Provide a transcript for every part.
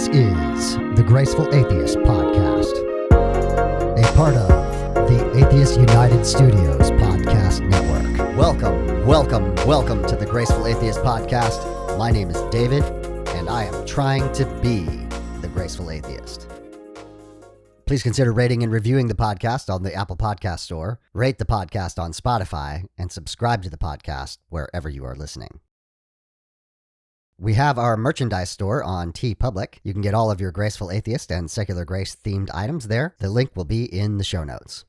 This is the Graceful Atheist Podcast, a part of the Atheist United Studios Podcast Network. Welcome to the Graceful Atheist Podcast. My name is David, and I am trying to be the Graceful Atheist. Please consider rating and reviewing the podcast on the Apple Podcast Store, rate the podcast on Spotify, and subscribe to the podcast wherever you are listening. We have our merchandise store on TeePublic. You can get all of your Graceful Atheist and Secular Grace themed items there. The link will be in the show notes.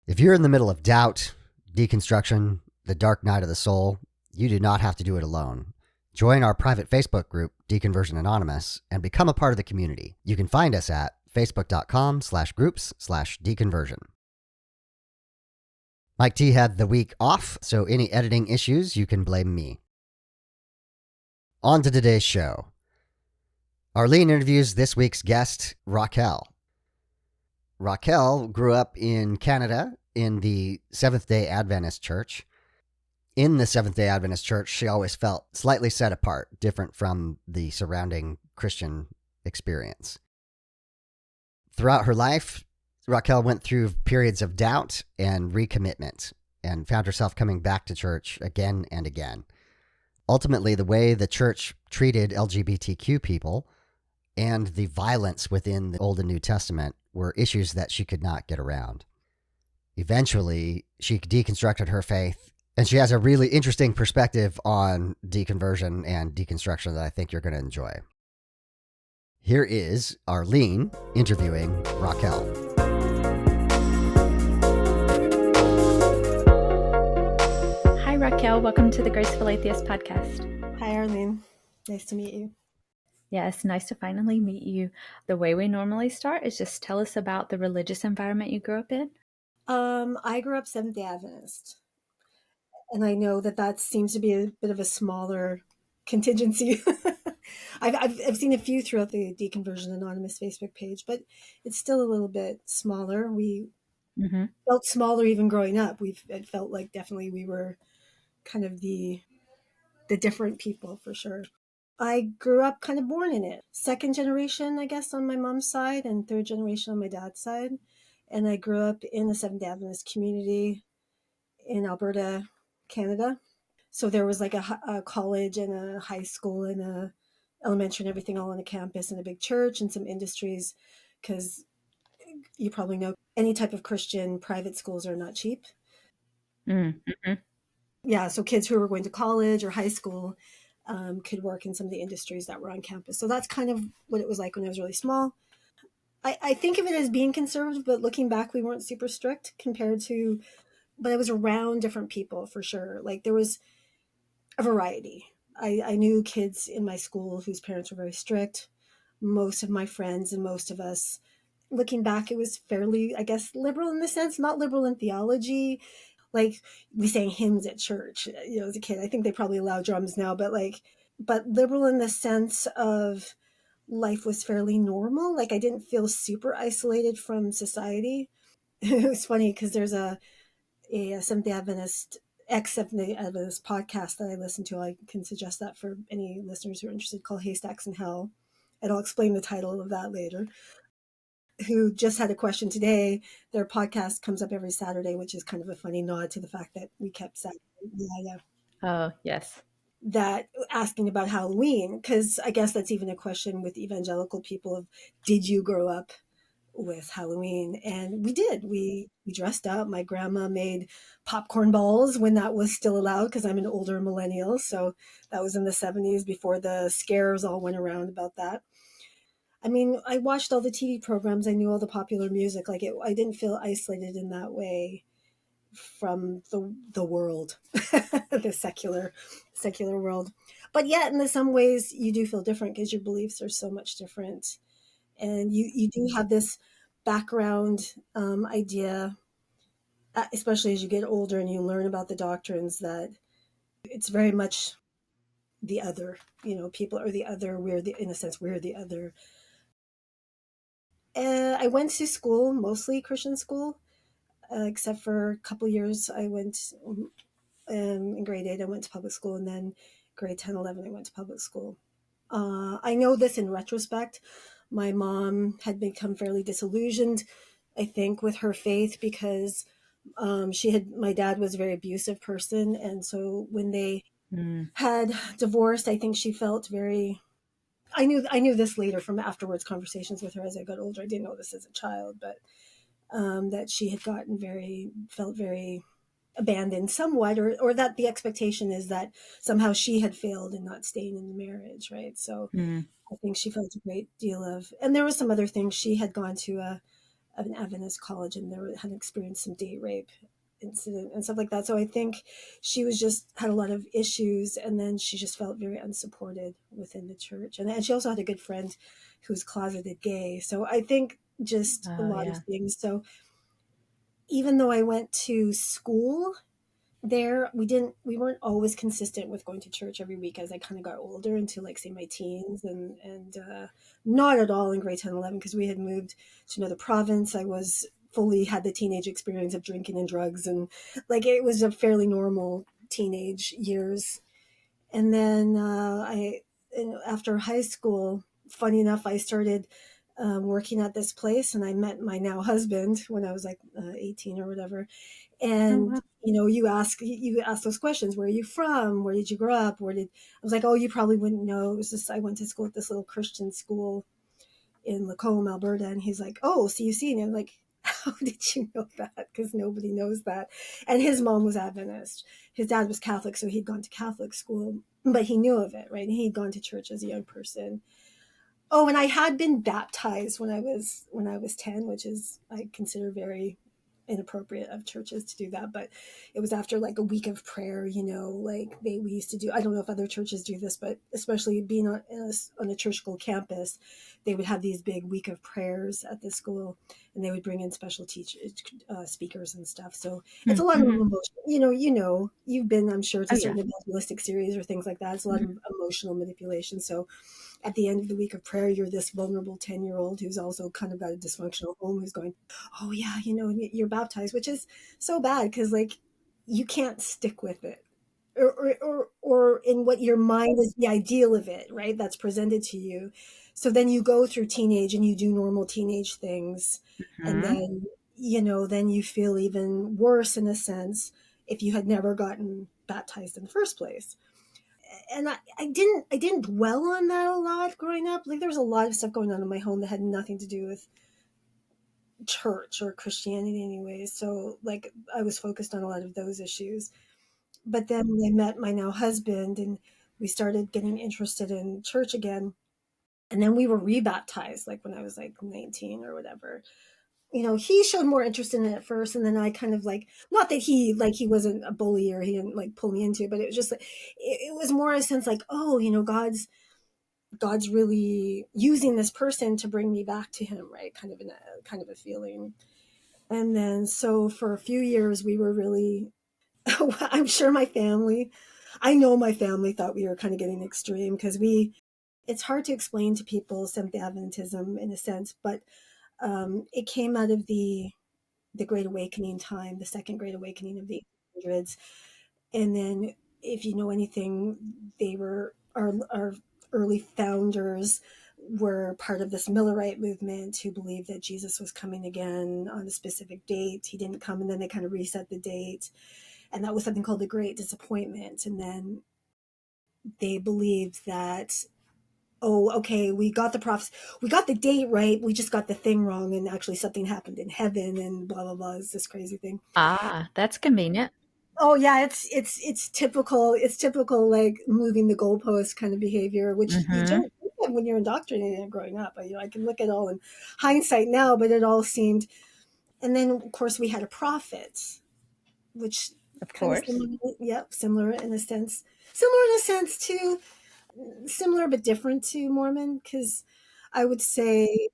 If you're in the middle of doubt, deconstruction, the dark night of the soul, you do not have to do it alone. Join our private Facebook group, Deconversion Anonymous, and become a part of the community. You can find us at facebook.com/groups/deconversion. Mike T had the week off, so any editing issues, you can blame me. On to today's show. Arlene interviews this week's guest, Racquelle. Racquelle grew up in Canada in the Seventh-day Adventist Church. In the Seventh-day Adventist Church, she always felt slightly set apart, different from the surrounding Christian experience. Throughout her life, Racquelle went through periods of doubt and recommitment and found herself coming back to church again and again. Ultimately, the way the church treated LGBTQ people and the violence within the Old and New Testament were issues that she could not get around. Eventually, she deconstructed her faith, and she has a really interesting perspective on deconversion and deconstruction that I think you're going to enjoy. Here is Arlene interviewing Racquelle. Hi, Racquelle. Welcome to the Graceful Atheist Podcast. Hi, Arlene. Nice to meet you. Yes, nice to finally meet you. The way we normally start is just tell us about the religious environment you grew up in. I grew up Seventh-day Adventist, and I know that seems to be a bit of a smaller contingency. I've seen a few throughout the Deconversion Anonymous Facebook page, but it's still a little bit smaller. We felt smaller even growing up. It felt like definitely we were kind of the different people for sure. I grew up kind of born in it. Second generation, I guess, on my mom's side and third generation on my dad's side. And I grew up in the Seventh-day Adventist community in Alberta, Canada. So there was like a college and a high school and a elementary and everything all on a campus and a big church and some industries, because you probably know any type of Christian private schools are not cheap. Mm-hmm. Yeah, so kids who were going to college or high school could work in some of the industries that were on campus. So that's kind of what it was like when I was really small. I think of it as being conservative, but looking back, we weren't super strict compared to, but I was around different people for sure. Like there was a variety. I knew kids in my school whose parents were very strict. Most of my friends and most of us, looking back, it was fairly, I guess, liberal in the sense, not liberal in theology. Like we sang hymns at church, as a kid. I think they probably allow drums now, but liberal in the sense of life was fairly normal. Like I didn't feel super isolated from society. It was funny because there's a Seventh-day Adventist, ex-Seventh-day Adventist podcast that I listen to. I can suggest that for any listeners who are interested, called Haystacks in Hell. And I'll explain the title of that later. Who just had a question today. Their podcast comes up every Saturday, which is kind of a funny nod to the fact that we kept Saturday. Yeah. Oh, yes. That asking about Halloween, because I guess that's even a question with evangelical people of, did you grow up with Halloween? And we did. We dressed up. My grandma made popcorn balls when that was still allowed, because I'm an older millennial. So that was in the 70s before the scares all went around about that. I mean, I watched all the TV programs. I knew all the popular music. I didn't feel isolated in that way from the world, the secular world. But yet, in some ways, you do feel different because your beliefs are so much different, and you do have this background idea, especially as you get older and you learn about the doctrines, that it's very much the other. People are the other. In a sense, we're the other. I went to school, mostly Christian school, except for a couple years. I went in grade 8, I went to public school, and then grade 10, 11, I went to public school. I know this in retrospect. My mom had become fairly disillusioned, I think, with her faith because my dad was a very abusive person. And so when they Mm. had divorced, I think she felt very, I knew this later from afterwards conversations with her as I got older. I didn't know this as a child, but that she had felt very abandoned somewhat, or that the expectation is that somehow she had failed in not staying in the marriage, right? So Mm. I think she felt a great deal of, and there was some other things. She had gone to an Adventist college and had experienced some date rape incident and stuff like that. So I think she was just had a lot of issues, and then she just felt very unsupported within the church. And she also had a good friend who's closeted gay. So I think just a Oh, lot of yeah. things. So even though I went to school there, we weren't always consistent with going to church every week as I kind of got older into, like, say, my teens, and not at all in grade 10 11 because we had moved to another province. I was fully had the teenage experience of drinking and drugs, and like it was a fairly normal teenage years. And then after high school, funny enough, I started working at this place, and I met my now husband when I was like 18 or whatever. Oh, And wow. you ask those questions: where are you from, where did you grow up, where did I was like, oh, you probably wouldn't know. It was just I went to school at this little Christian school in Lacombe, Alberta. And he's like, oh, so you've seen it. I'm like, how did you know that? Because nobody knows that. And his mom was Adventist, his dad was Catholic, so he'd gone to Catholic school, but he knew of it, right? And he'd gone to church as a young person. Oh, and I had been baptized when I was 10, which is I consider very inappropriate of churches to do that. But it was after like a week of prayer, like we used to do. I don't know if other churches do this, but especially being on a church school campus, they would have these big week of prayers at the school, and they would bring in special teachers, speakers and stuff. So it's a lot of Mm-hmm. emotion. You've been, I'm sure, to Oh, yeah. certain evangelistic series or things like that. It's a lot Mhm. of emotional manipulation. So at the end of the week of prayer, you're this vulnerable 10-year-old who's also kind of got a dysfunctional home who's going, oh, yeah, you're baptized, which is so bad because, like, you can't stick with it. Or in what your mind is the ideal of it, right? That's presented to you. So then you go through teenage and you do normal teenage things. And Mhm. then you feel even worse in a sense if you had never gotten baptized in the first place. And I didn't dwell on that a lot growing up. Like there was a lot of stuff going on in my home that had nothing to do with church or Christianity anyways. So like I was focused on a lot of those issues. But then I met my now husband and we started getting interested in church again. And then we were rebaptized like when I was like 19 or whatever. He showed more interest in it at first, and then I kind of like, not that he wasn't a bully or he didn't like pull me into it, but it was just like it was more a sense like, oh, God's really using this person to bring me back to him, right? Kind of a feeling. And then so for a few years we were really I'm sure I know my family thought we were kind of getting extreme because it's hard to explain to people Seventh-day Adventism in a sense, but it came out of the Great Awakening time, the Second Great Awakening of the 1800s. And then, if you know anything, they were our early founders were part of this Millerite movement who believed that Jesus was coming again on a specific date. He didn't come, and then they kind of reset the date, and that was something called the Great Disappointment. And then they believed that, oh, okay, we got the prophecy, we got the date right, we just got the thing wrong, and actually something happened in heaven, and blah blah blah. It's this crazy thing. Ah, that's convenient. Oh yeah, it's typical. It's typical like moving the goalpost kind of behavior, which you Mhm. don't think of when you're indoctrinated growing up. I can look at it all in hindsight now, but it all seemed. And then of course we had a prophet, which Of kind of course. similar. Yep, similar in a sense to similar but different to Mormon, because I would say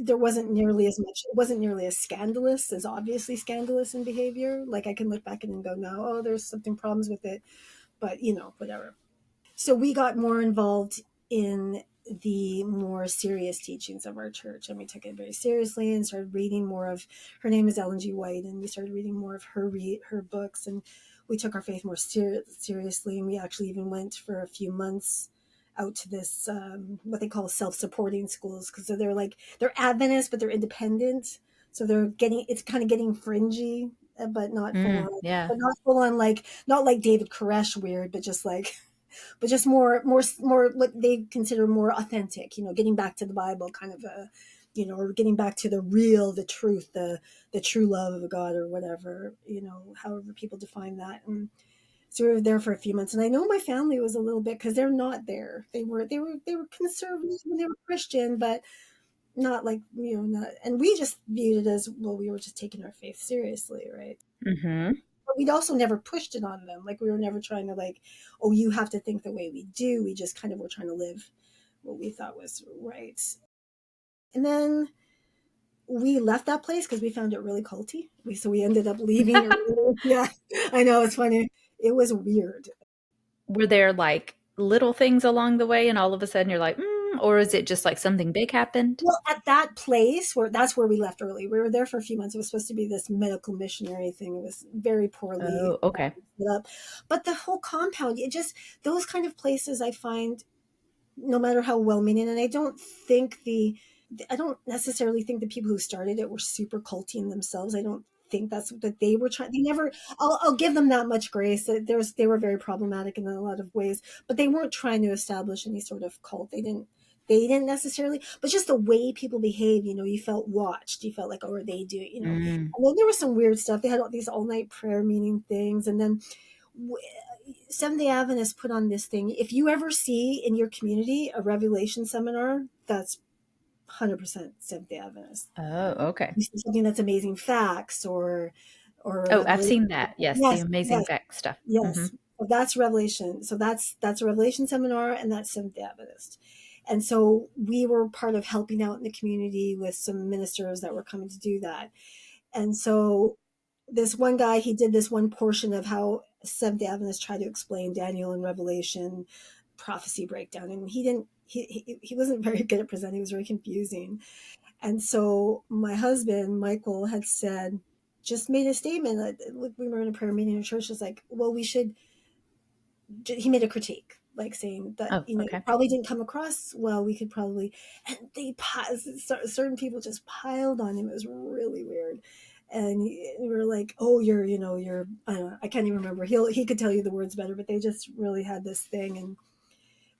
there wasn't nearly as much. It wasn't nearly as scandalous, as obviously scandalous in behavior. Like I can look back and go, no, oh, there's something problems with it, but whatever. So we got more involved in the more serious teachings of our church, and we took it very seriously and started reading more of. Her name is Ellen G. White, and we started reading more of her books, and we took our faith more seriously. And we actually even went for a few months out to this what they call self-supporting schools, because they're Adventist but they're independent, so it's kind of getting fringy, but not full on, Yeah. like not like David Koresh weird, but just like but just more what they consider more authentic, getting back to the Bible kind of a, or getting back to the truth, the true love of God, or whatever, however people define that. And so we were there for a few months, and I know my family was a little bit, because they're not there. They were conservative and they were Christian, but not like, not, and we just viewed it as, well, we were just taking our faith seriously, right? Mm-hmm. But we'd also never pushed it on them. Like, we were never trying to, like, oh, you have to think the way we do. We just kind of were trying to live what we thought was right. And then we left that place because we found it really culty. So we ended up leaving early. Yeah, I know, it's funny. It was weird. Were there like little things along the way and all of a sudden you're like, or is it just like something big happened? Well, at that place, that's where we left early. We were there for a few months. It was supposed to be this medical missionary thing. It was very poorly Oh, okay. set up. But the whole compound, those kind of places, I find, no matter how well-meaning, and I don't necessarily think the people who started it were super culty in themselves. I don't think that's what they were trying. They never. I'll give them that much grace. They were very problematic in a lot of ways, but they weren't trying to establish any sort of cult. They didn't. They didn't necessarily, but just the way people behave, you felt watched. You felt like, oh, are they doing. Mm. And then there was some weird stuff. They had all these all-night prayer meeting things, and then Seventh-day Adventists put on this thing. If you ever see in your community a Revelation seminar, that's 100% Seventh-day Adventist. Oh, okay. You see something that's amazing facts, or Oh, I've seen that. Yes, the yes, amazing yes, fact stuff. Mm-hmm. yes. So that's Revelation. So that's a Revelation seminar, and that's Seventh-day Adventist. And so we were part of helping out in the community with some ministers that were coming to do that. And so this one guy, he did this one portion of how Seventh-day Adventists try to explain Daniel and Revelation prophecy breakdown, and he wasn't very good at presenting. It was very confusing. And so my husband Michael had just made a statement that, look, we were in a prayer meeting in church. It's like, well, he made a critique, like saying that, Oh, okay. it probably didn't come across well. We could probably, and certain people just piled on him. It was really weird. And we were like, oh, you're, I don't know, I can't even remember. He could tell you the words better, but they just really had this thing. And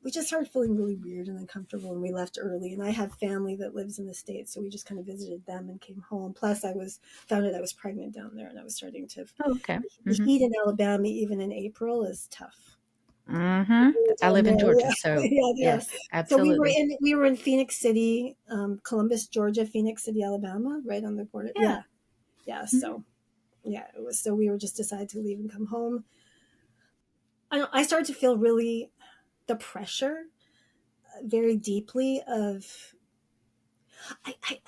we just started feeling really weird and uncomfortable, and we left early. And I have family that lives in the States, so we just kind of visited them and came home. Plus found out I was pregnant down there, and I was starting to, Oh, okay. the Mm-hmm. heat in Alabama, even in April, is tough. Mm-hmm. I live in Georgia, so Yeah. yes, So we absolutely. were in Phoenix City, Columbus, Georgia, Phoenix City, Alabama, right on the border. Yeah. Yeah. Mm-hmm. So yeah, it was. So we were just decided to leave and come home. I started to feel really the pressure, very deeply, of I, I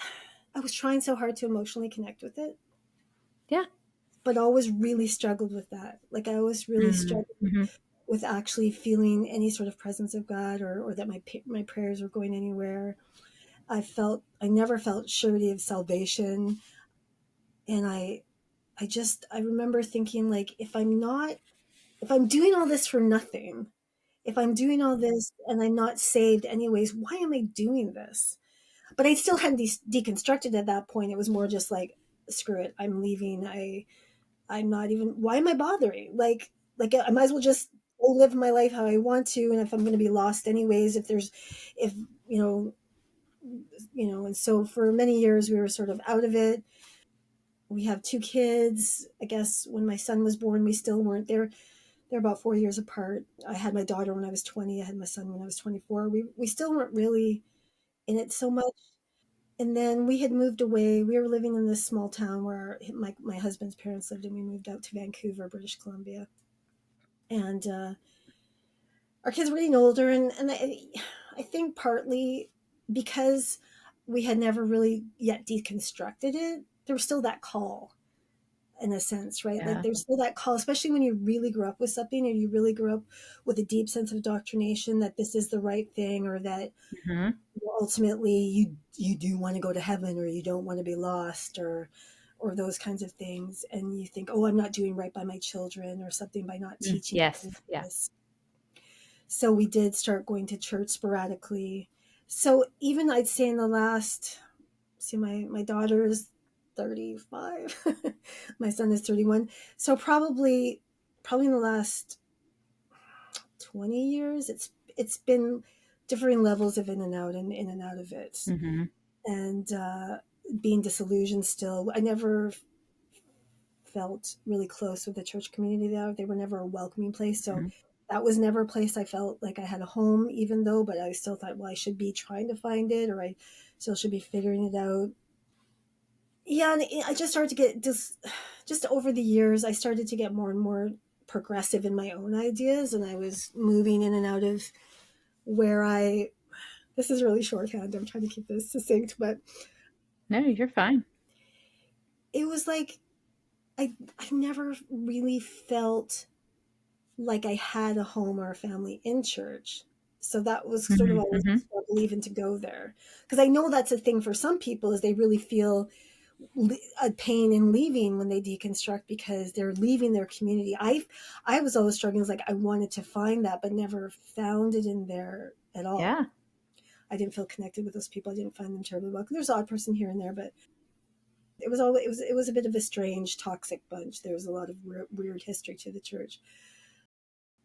I was trying so hard to emotionally connect with it, Yeah. but always really struggled with that. Like, I always really struggled Mm-hmm. with actually feeling any sort of presence of God, or that my prayers were going anywhere. I never felt surety of salvation. And I remember thinking, like, if I'm doing all this for nothing, if I'm doing all this and I'm not saved anyways, why am I doing this? But I still hadn't deconstructed at that point. It was more just like, screw it, I'm leaving. I'm not even, why am I bothering? Like I might as well just go live my life how I want to. And if I'm going to be lost anyways, if, and so for many years we were sort of out of it. We have two kids. I guess when my son was born, we still weren't there. They're about 4 years apart. I had my daughter when I was 20. I had my son when I was 24. We still weren't really in it so much. And then we had moved away. We were living in this small town where my husband's parents lived, and we moved out to Vancouver, British Columbia. And our kids were getting older, and I think partly because we had never really yet deconstructed it, there was still that call, in a sense, right? Like, Yeah. there's still that call, especially when you really grew up with something, and you really grew up with a deep sense of indoctrination that this is the right thing, or that Mm-hmm. ultimately you do want to go to heaven, or you don't want to be lost, or those kinds of things. And you think, oh, I'm not doing right by my children or something by not teaching Yes. them Yeah. this. So we did start going to church sporadically. So even I'd say in the last, see, my daughter is 35, my son is 31. So probably in the last 20 years, it's been differing levels of in and out of it. Mm-hmm. And being disillusioned still. I never felt really close with the church community there. They were never a welcoming place. So Mm-hmm. that was never a place I felt like I had a home, even though, but I still thought, well, I should be trying to find it, or I still should be figuring it out. Yeah, and I just started to get just over the years, I started to get more and more progressive in my own ideas, and I was moving in and out of where I. This is really shorthand. I'm trying to keep this succinct, but No, you're fine. it was like I never really felt like I had a home or a family in church. So that was sort of always Mm-hmm. a struggle even to go there. Because I know that's a thing for some people is they really feel a pain in leaving when they deconstruct because they're leaving their community. I was always struggling. Like I wanted to find that, but never found it in there at Yeah. all. I didn't feel connected with those people. I didn't find them terribly welcome. There's an odd person here and there, but it was a bit of a strange, toxic bunch. There was a lot of weird history to the church.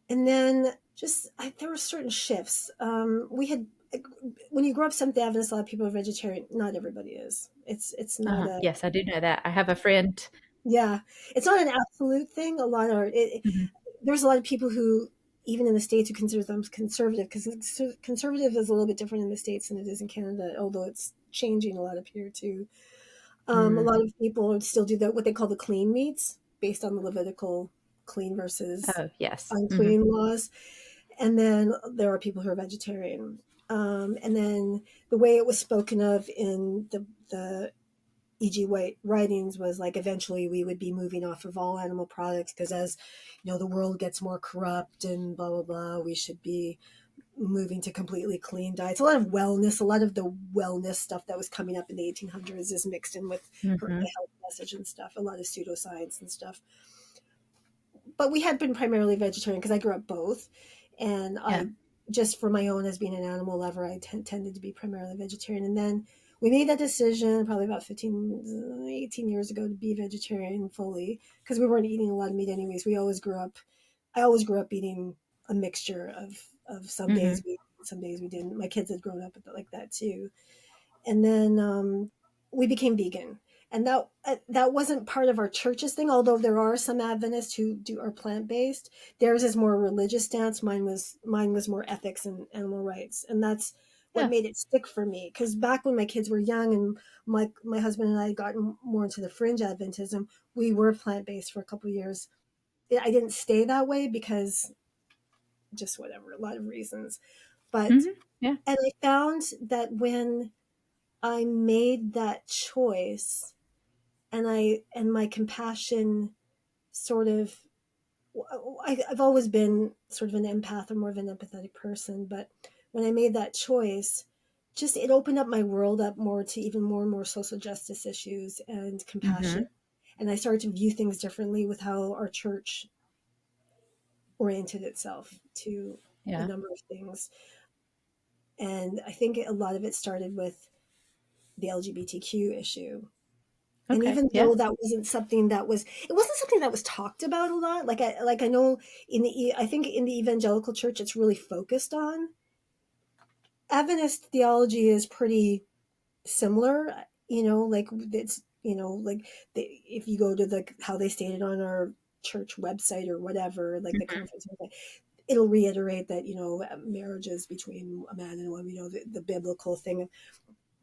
And then there were certain shifts. We had when you grow up Seventh Day Adventist, a lot of people are vegetarian. Not everybody is. It's not Uh-huh. a Yes, I do know that. I have a friend. yeah. It's not an absolute thing. A lot are. Mm-hmm. There's a lot of people who even in the States who consider them conservative because conservative is a little bit different in the States than it is in Canada, although it's changing a lot up here too. A lot of people still do what they call the clean meats based on the Levitical clean versus Oh, yes. Mm-hmm. unclean laws. And then there are people who are vegetarian. And then the way it was spoken of in the E.G. White writings was like eventually we would be moving off of all animal products because as the world gets more corrupt and blah blah blah, we should be moving to completely clean diets. A lot of wellness, a lot of the wellness stuff that was coming up in the 1800s is mixed in with Mm-hmm. the health message and stuff. A lot of pseudoscience and stuff. But we had been primarily vegetarian because I grew up both, and Yeah. I just for my own as being an animal lover, I tended to be primarily vegetarian. And then we made that decision probably about 18 years ago to be vegetarian fully because we weren't eating a lot of meat anyways. I always grew up eating a mixture of some Mm-hmm. days some days we didn't. My kids had grown up like that too. And then we became vegan, and that wasn't part of our church's thing. Although there are some Adventists who are plant based, theirs is more a religious stance. Mine was more ethics and animal rights, and that's what Yeah. made it stick for me. Because back when my kids were young, and my husband and I had gotten more into the fringe Adventism, we were plant based for a couple of years. I didn't stay that way because just whatever, a lot of reasons. But Mm-hmm. Yeah. and I found that when I made that choice and my compassion sort of I've always been sort of an empath or more of an empathetic person, but when I made that choice, just it opened up my world up more to even more and more social justice issues and compassion. Mm-hmm. And I started to view things differently with how our church oriented itself to a Yeah. number of things. And I think a lot of it started with the LGBTQ issue. And Okay. even Yeah. though it wasn't something that was talked about a lot. I know I think in the evangelical church, it's really focused on. Adventist theology is pretty similar, like it's, like if you go to how they stated on our church website or whatever, like the Mm-hmm. conference, it'll reiterate that, marriages between a man and a woman, the biblical thing,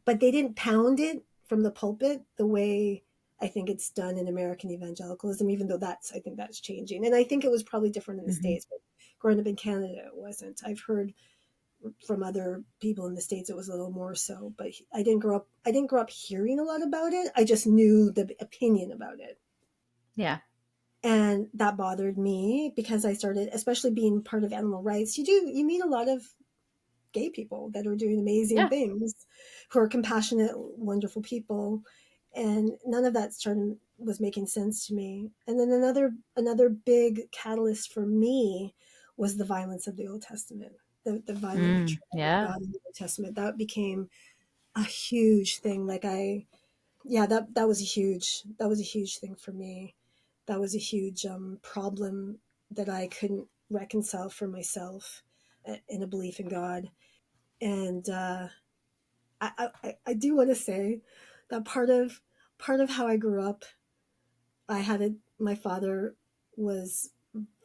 but they didn't pound it from the pulpit the way I think it's done in American evangelicalism, even though I think that's changing. And I think it was probably different in the Mm-hmm. States, but growing up in Canada, it wasn't. I've heard from other people in the States, it was a little more so, but I didn't grow up hearing a lot about it. I just knew the opinion about it. Yeah. And that bothered me because I started, especially being part of animal rights, you meet a lot of gay people that are doing amazing Yeah. things, who are compassionate, wonderful people, and none of that was making sense to me. And then another big catalyst for me was the violence of the Old Testament. the violent portrayal of Yeah. God in the Old Testament. That became a huge thing. Like that was a huge thing for me. That was a huge problem that I couldn't reconcile for myself in a belief in God. And I do want to say that part of how I grew up, my father was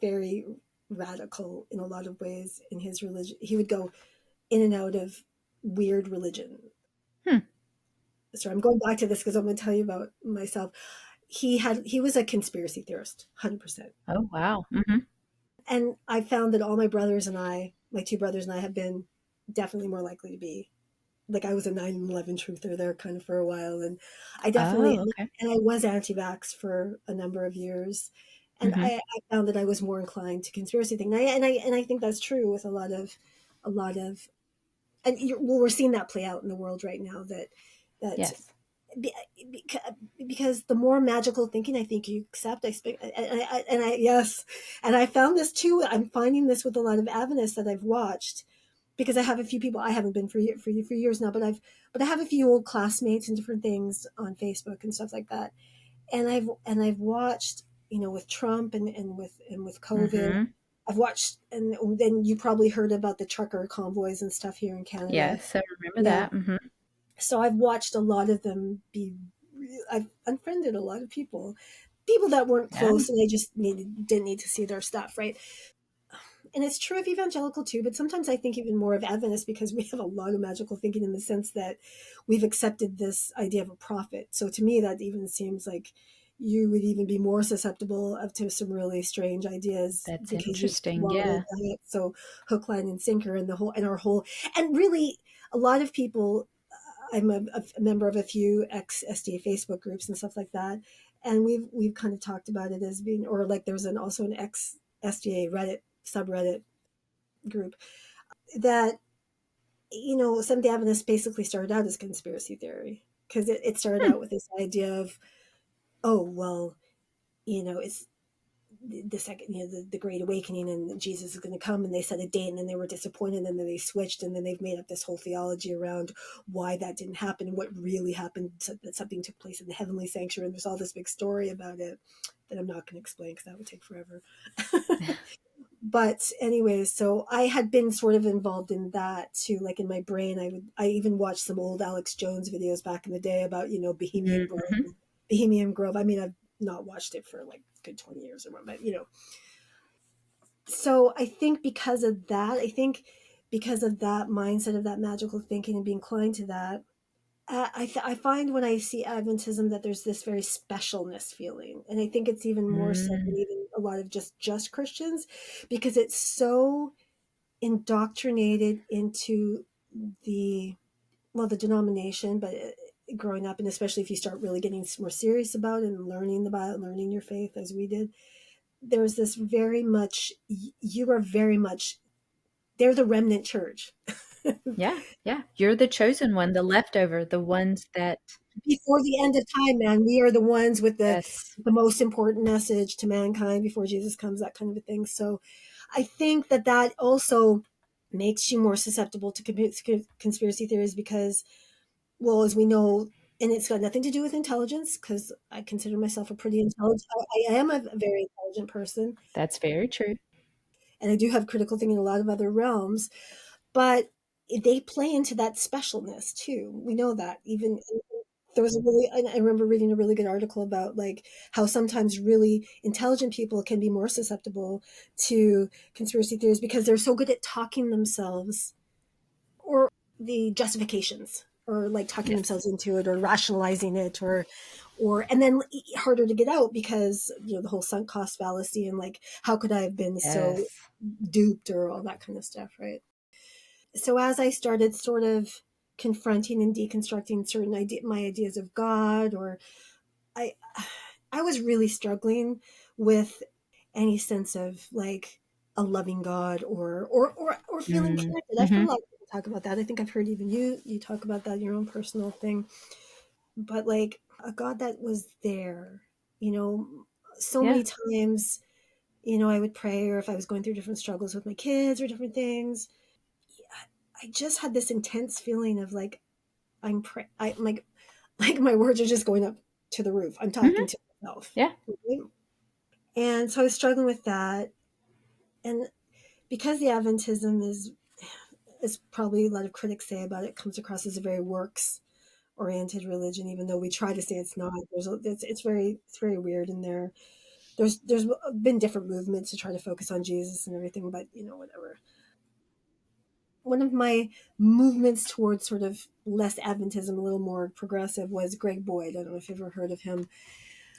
very radical in a lot of ways in his religion. He would go in and out of weird religion. Hmm. So I'm going back to this because I'm going to tell you about myself. He was a conspiracy theorist, 100%. Oh, wow. Mm-hmm. And I found that all my brothers and my two brothers and I have been definitely more likely to be. Like I was a 9/11 truther there kind of for a while, and I definitely Oh, okay. and I was anti-vax for a number of years, and Mm-hmm. I found that I was more inclined to conspiracy thing. And I think that's true with a lot of well, we're seeing that play out in the world right now. That Yes. be- because the more magical thinking I think you accept, I speak, and I yes, and I found this too. I'm finding this with a lot of Adventists that I've watched because I have a few people I haven't been for years now, but I have a few old classmates and different things on Facebook and stuff like that, and I've watched, with Trump and with COVID. Mm-hmm. I've watched, and then you probably heard about the trucker convoys and stuff here in Canada. Yes, I remember Yeah, that. Mm-hmm. so I've watched a lot of them be. I've unfriended a lot of people that weren't Yeah. close, and I just didn't need to see their stuff, right? And it's true of evangelical too, but sometimes I think even more of Adventist because we have a lot of magical thinking in the sense that we've accepted this idea of a prophet. So to me, that even seems like you would even be more susceptible to some really strange ideas That's because you've interesting. swallowed Yeah. that. So hook, line, and sinker, and our whole, and really a lot of people. I'm a member of a few ex SDA Facebook groups and stuff like that, and we've kind of talked about it as being, or like there's also an ex SDA Reddit subreddit group that Seventh Day Adventists basically started out as conspiracy theory because it started Hmm. out with this idea of, oh well, it's the second, the Great Awakening, and Jesus is going to come, and they set a date, and then they were disappointed, and then they switched, and then they've made up this whole theology around why that didn't happen and what really happened, so that something took place in the heavenly sanctuary, and there's all this big story about it that I'm not going to explain because that would take forever. But anyways, so I had been sort of involved in that too. Like in my brain, I even watched some old Alex Jones videos back in the day about, Mm-hmm. Bohemian Grove. I mean, I've not watched it for like a good 20 years or more, but so I think because of that mindset of that magical thinking and being inclined to that, I find when I see Adventism that there's this very specialness feeling, and I think it's even more so than Mm. even a lot of just Christians, because it's so indoctrinated into the the denomination, but growing up, and especially if you start really getting more serious about it and learning the Bible, learning your faith as we did, there's this very much you are very much they're the remnant church. Yeah. Yeah. You're the chosen one, the leftover, the ones that, Before the end of time, man, we are the ones with yes. the most important message to mankind before Jesus comes, that kind of a thing. So I think that also makes you more susceptible to conspiracy theories because, well, as we know, and it's got nothing to do with intelligence because I consider myself a pretty intelligent, I am a very intelligent person, That's very true. and I do have critical thinking in a lot of other realms, but they play into that specialness too. We know that even there was I remember reading a really good article about like how sometimes really intelligent people can be more susceptible to conspiracy theories because they're so good at talking themselves or the justifications or like talking Yes. themselves into it or rationalizing it or and then harder to get out because the whole sunk cost fallacy and like how could I have been so Yes. duped or all that kind of stuff, right? So as I started sort of confronting and deconstructing certain my ideas of God, or I, I was really struggling with any sense of like a loving God or feeling Mm. connected. I've heard Mm-hmm. a lot of people talk about that. I think I've heard even you talk about that in your own personal thing. But like a God that was there, you know, so Yeah. many times, I would pray, or if I was going through different struggles with my kids or different things, I just had this intense feeling of like, I'm like my words are just going up to the roof. I'm talking to myself. Yeah. Right? And so I was struggling with that. And because the Adventism is probably a lot of critics say about it, comes across as a very works oriented religion, even though we try to say it's not. It's very weird in there. There's been different movements to try to focus on Jesus and everything, but whatever. One of my movements towards sort of less Adventism, a little more progressive, was Greg Boyd. I don't know if you've ever heard of him.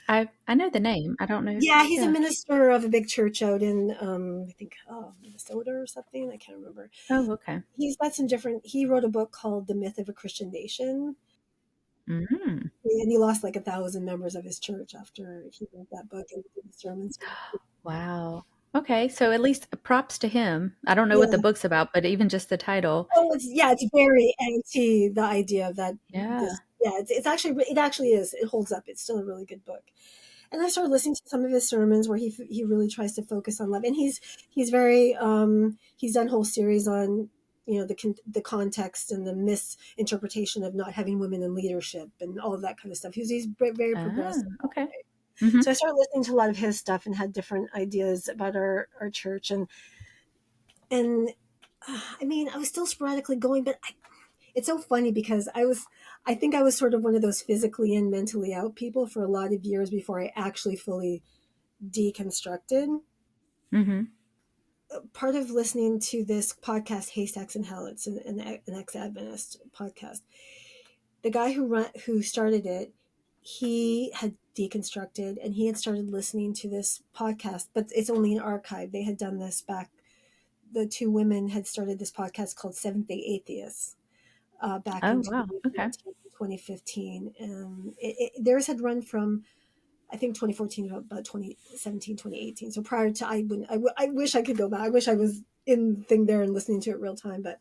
I know the name. I don't know. Yeah, he's a Yeah. minister of a big church out in I think Minnesota or something. I can't remember. Oh, okay. He's got some different. He wrote a book called "The Myth of a Christian Nation," Mm. and he lost like 1,000 members of his church after he wrote that book and did the sermons. Wow. Okay, so at least props to him. I don't know what the Yeah. book's about, but even just the title. Oh, it's very anti the idea of that. Yeah. It's actually is. It holds up. It's still a really good book. And I started listening to some of his sermons where he really tries to focus on love, and he's very he's done whole series on the context and the misinterpretation of not having women in leadership and all of that kind of stuff. He's very Ah, progressive. okay. Mm-hmm. So I started listening to a lot of his stuff and had different ideas about our church and I mean I was still sporadically going, but it's so funny because I think I was sort of one of those physically in, mentally out people for a lot of years before I actually fully deconstructed. Mm-hmm. Part of listening to this podcast, Haystacks in Hell, it's an ex-Adventist podcast. The guy who started it, he had deconstructed and he had started listening to this podcast, but it's only an archive. They had done this back. The two women had started this podcast called Seventh Day Atheists back Oh, in wow. Okay. 2015. And theirs had run from, I think, 2014 to about 2017, 2018. So prior to, I wish I could go back. I wish I was in the thing there and listening to it real time. But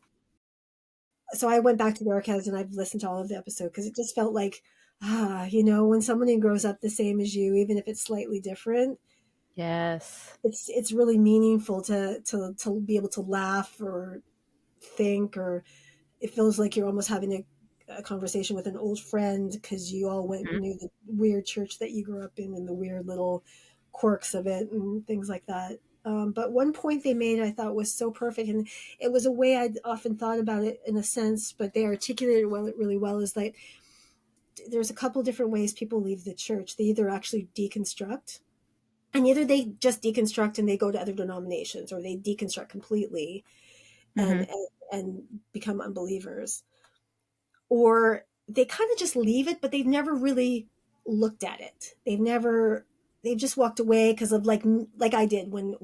so I went back to the archives and I've listened to all of the episodes because it just felt like, when somebody grows up the same as you, even if it's slightly different, Yes. it's really meaningful to be able to laugh or think, or it feels like you're almost having a conversation with an old friend because you all went and knew the weird church that you grew up in and the weird little quirks of it and things like that. But one point they made I thought was so perfect, and it was a way I'd often thought about it in a sense, but they articulated it really well, is that there's a couple different ways people leave the church. They either actually deconstruct, and either they just deconstruct and they go to other denominations, or they deconstruct completely and Mm-hmm. and become unbelievers, or they kind of just leave it, but they've never really looked at it. They've just walked away because of like I did when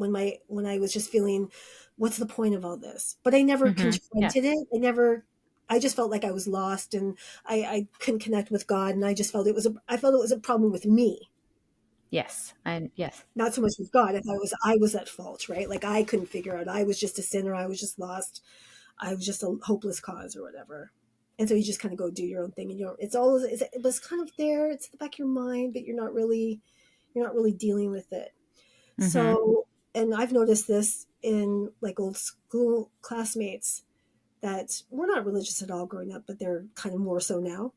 I was just feeling, what's the point of all this? But I never Mm-hmm. Yeah. confronted it. I just felt like I was lost and I couldn't connect with God. And I just felt I felt it was a problem with me, Yes. Yes. not so much with God. I thought I was at fault, right? Like I couldn't figure out, I was just a sinner. I was just lost. I was just a hopeless cause or whatever. And so you just kind of go do your own thing, and it was kind of there. It's in the back of your mind, but you're not really dealing with it. Mm-hmm. So, and I've noticed this in like old school classmates that were not religious at all growing up, but they're kind of more so now,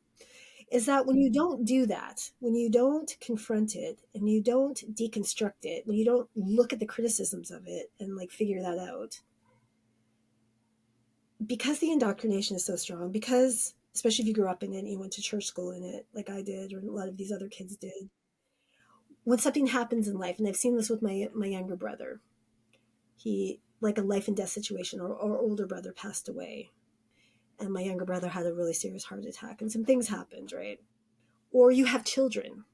is that when you don't do that, when you don't confront it and you don't deconstruct it, when you don't look at the criticisms of it and like figure that out, because the indoctrination is so strong, because especially if you grew up in it and you went to church school in it like I did, or a lot of these other kids did, when something happens in life, and I've seen this with my younger brother, he, like a life and death situation, or older brother passed away, and my younger brother had a really serious heart attack and some things happened, right? Or you have children.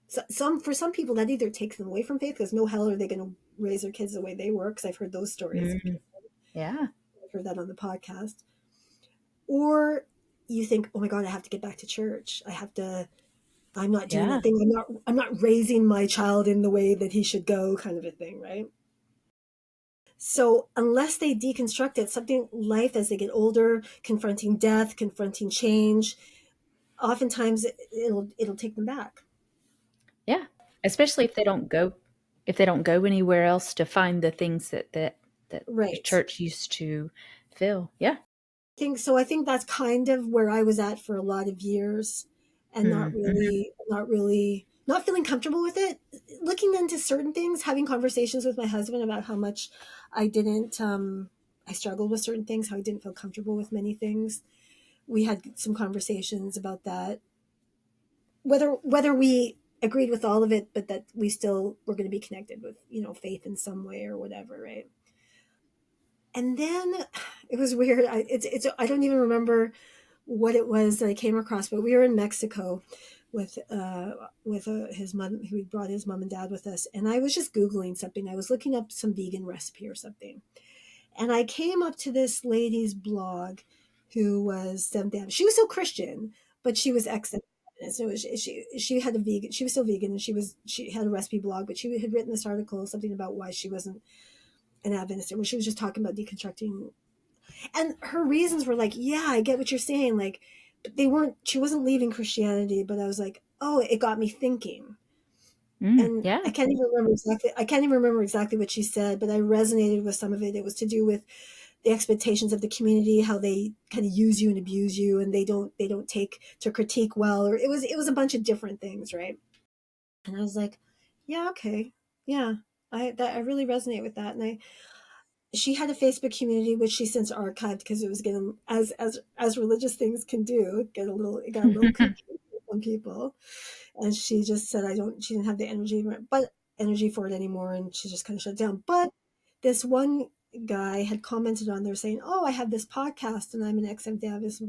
So for some people that either takes them away from faith, because no hell are they going to raise their kids the way they were, because I've heard those stories. Mm-hmm. Yeah. I've heard that on the podcast. Or you think, oh my God, I have to get back to church. I'm not doing that thing. I'm not raising my child in the way that he should go, kind of a thing, right? So unless they deconstruct it, something, life as they get older, confronting death, confronting change, oftentimes it'll take them back. Yeah. Especially if they don't go anywhere else to find the things that the Right. church used to fill. Yeah. I think that's kind of where I was at for a lot of years, and not feeling comfortable with it. Looking into certain things, having conversations with my husband about how much I didn't, I struggled with certain things, how I didn't feel comfortable with many things. We had some conversations about that, whether we agreed with all of it, but that we still were going to be connected with, faith in some way or whatever, right? And then it was weird. I don't even remember what it was that I came across, but we were in Mexico with his mom. He brought his mom and dad with us, and I was just Googling something. I was looking up some vegan recipe or something, and I came up to this lady's blog, who was Seventh Day. She was still Christian, but she was ex. So she had a vegan. She was still vegan, and she had a recipe blog, but she had written this article, something about why she wasn't an Adventist, where she was just talking about deconstructing, and her reasons were like, yeah, I get what you're saying, like, but she wasn't leaving Christianity, but I was like, oh, it got me thinking. And Yeah. I can't even remember exactly what she said, but I resonated with some of it. It was to do with the expectations of the community, how they kind of use you and abuse you, and they don't take to critique well, or it was a bunch of different things, right? And I was like, yeah, okay, yeah, I really resonate with that. And she had a Facebook community, which she since archived because it was getting, as religious things can do, it got a little cookie for some people. And she just said, she didn't have the energy for it anymore, and she just kind of shut it down. But this one guy had commented on there saying, oh, I have this podcast and I'm an ex-Adventist.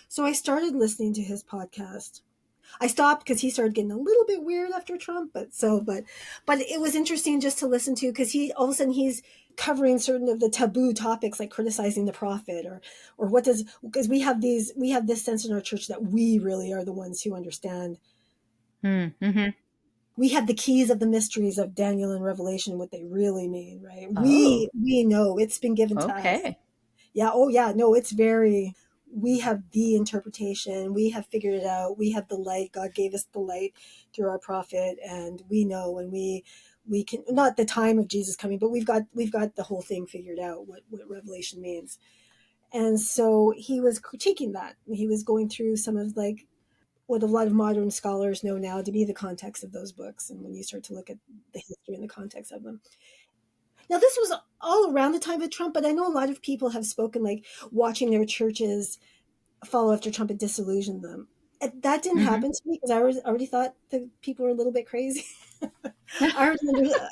So I started listening to his podcast. I stopped because he started getting a little bit weird after Trump, but it was interesting just to listen to, because all of a sudden he's covering certain of the taboo topics, like criticizing the prophet, or because we have this sense in our church that we really are the ones who understand. Mm-hmm. We have the keys of the mysteries of Daniel and Revelation, what they really mean, right? Oh, We know it's been given to us. okay. Yeah. Oh, yeah. No, we have the interpretation. We have figured it out. We have the light. God gave us the light through our prophet, and we know, and we can, not the time of Jesus coming, but we've got the whole thing figured out, what Revelation means. And so he was critiquing that. He was going through some of, like, what a lot of modern scholars know now to be the context of those books, and when you start to look at the history and the context of them. Now, this was all around the time of Trump, but I know a lot of people have spoken, like, watching their churches follow after Trump and disillusion them. That didn't happen to me, because I already thought that people were a little bit crazy. I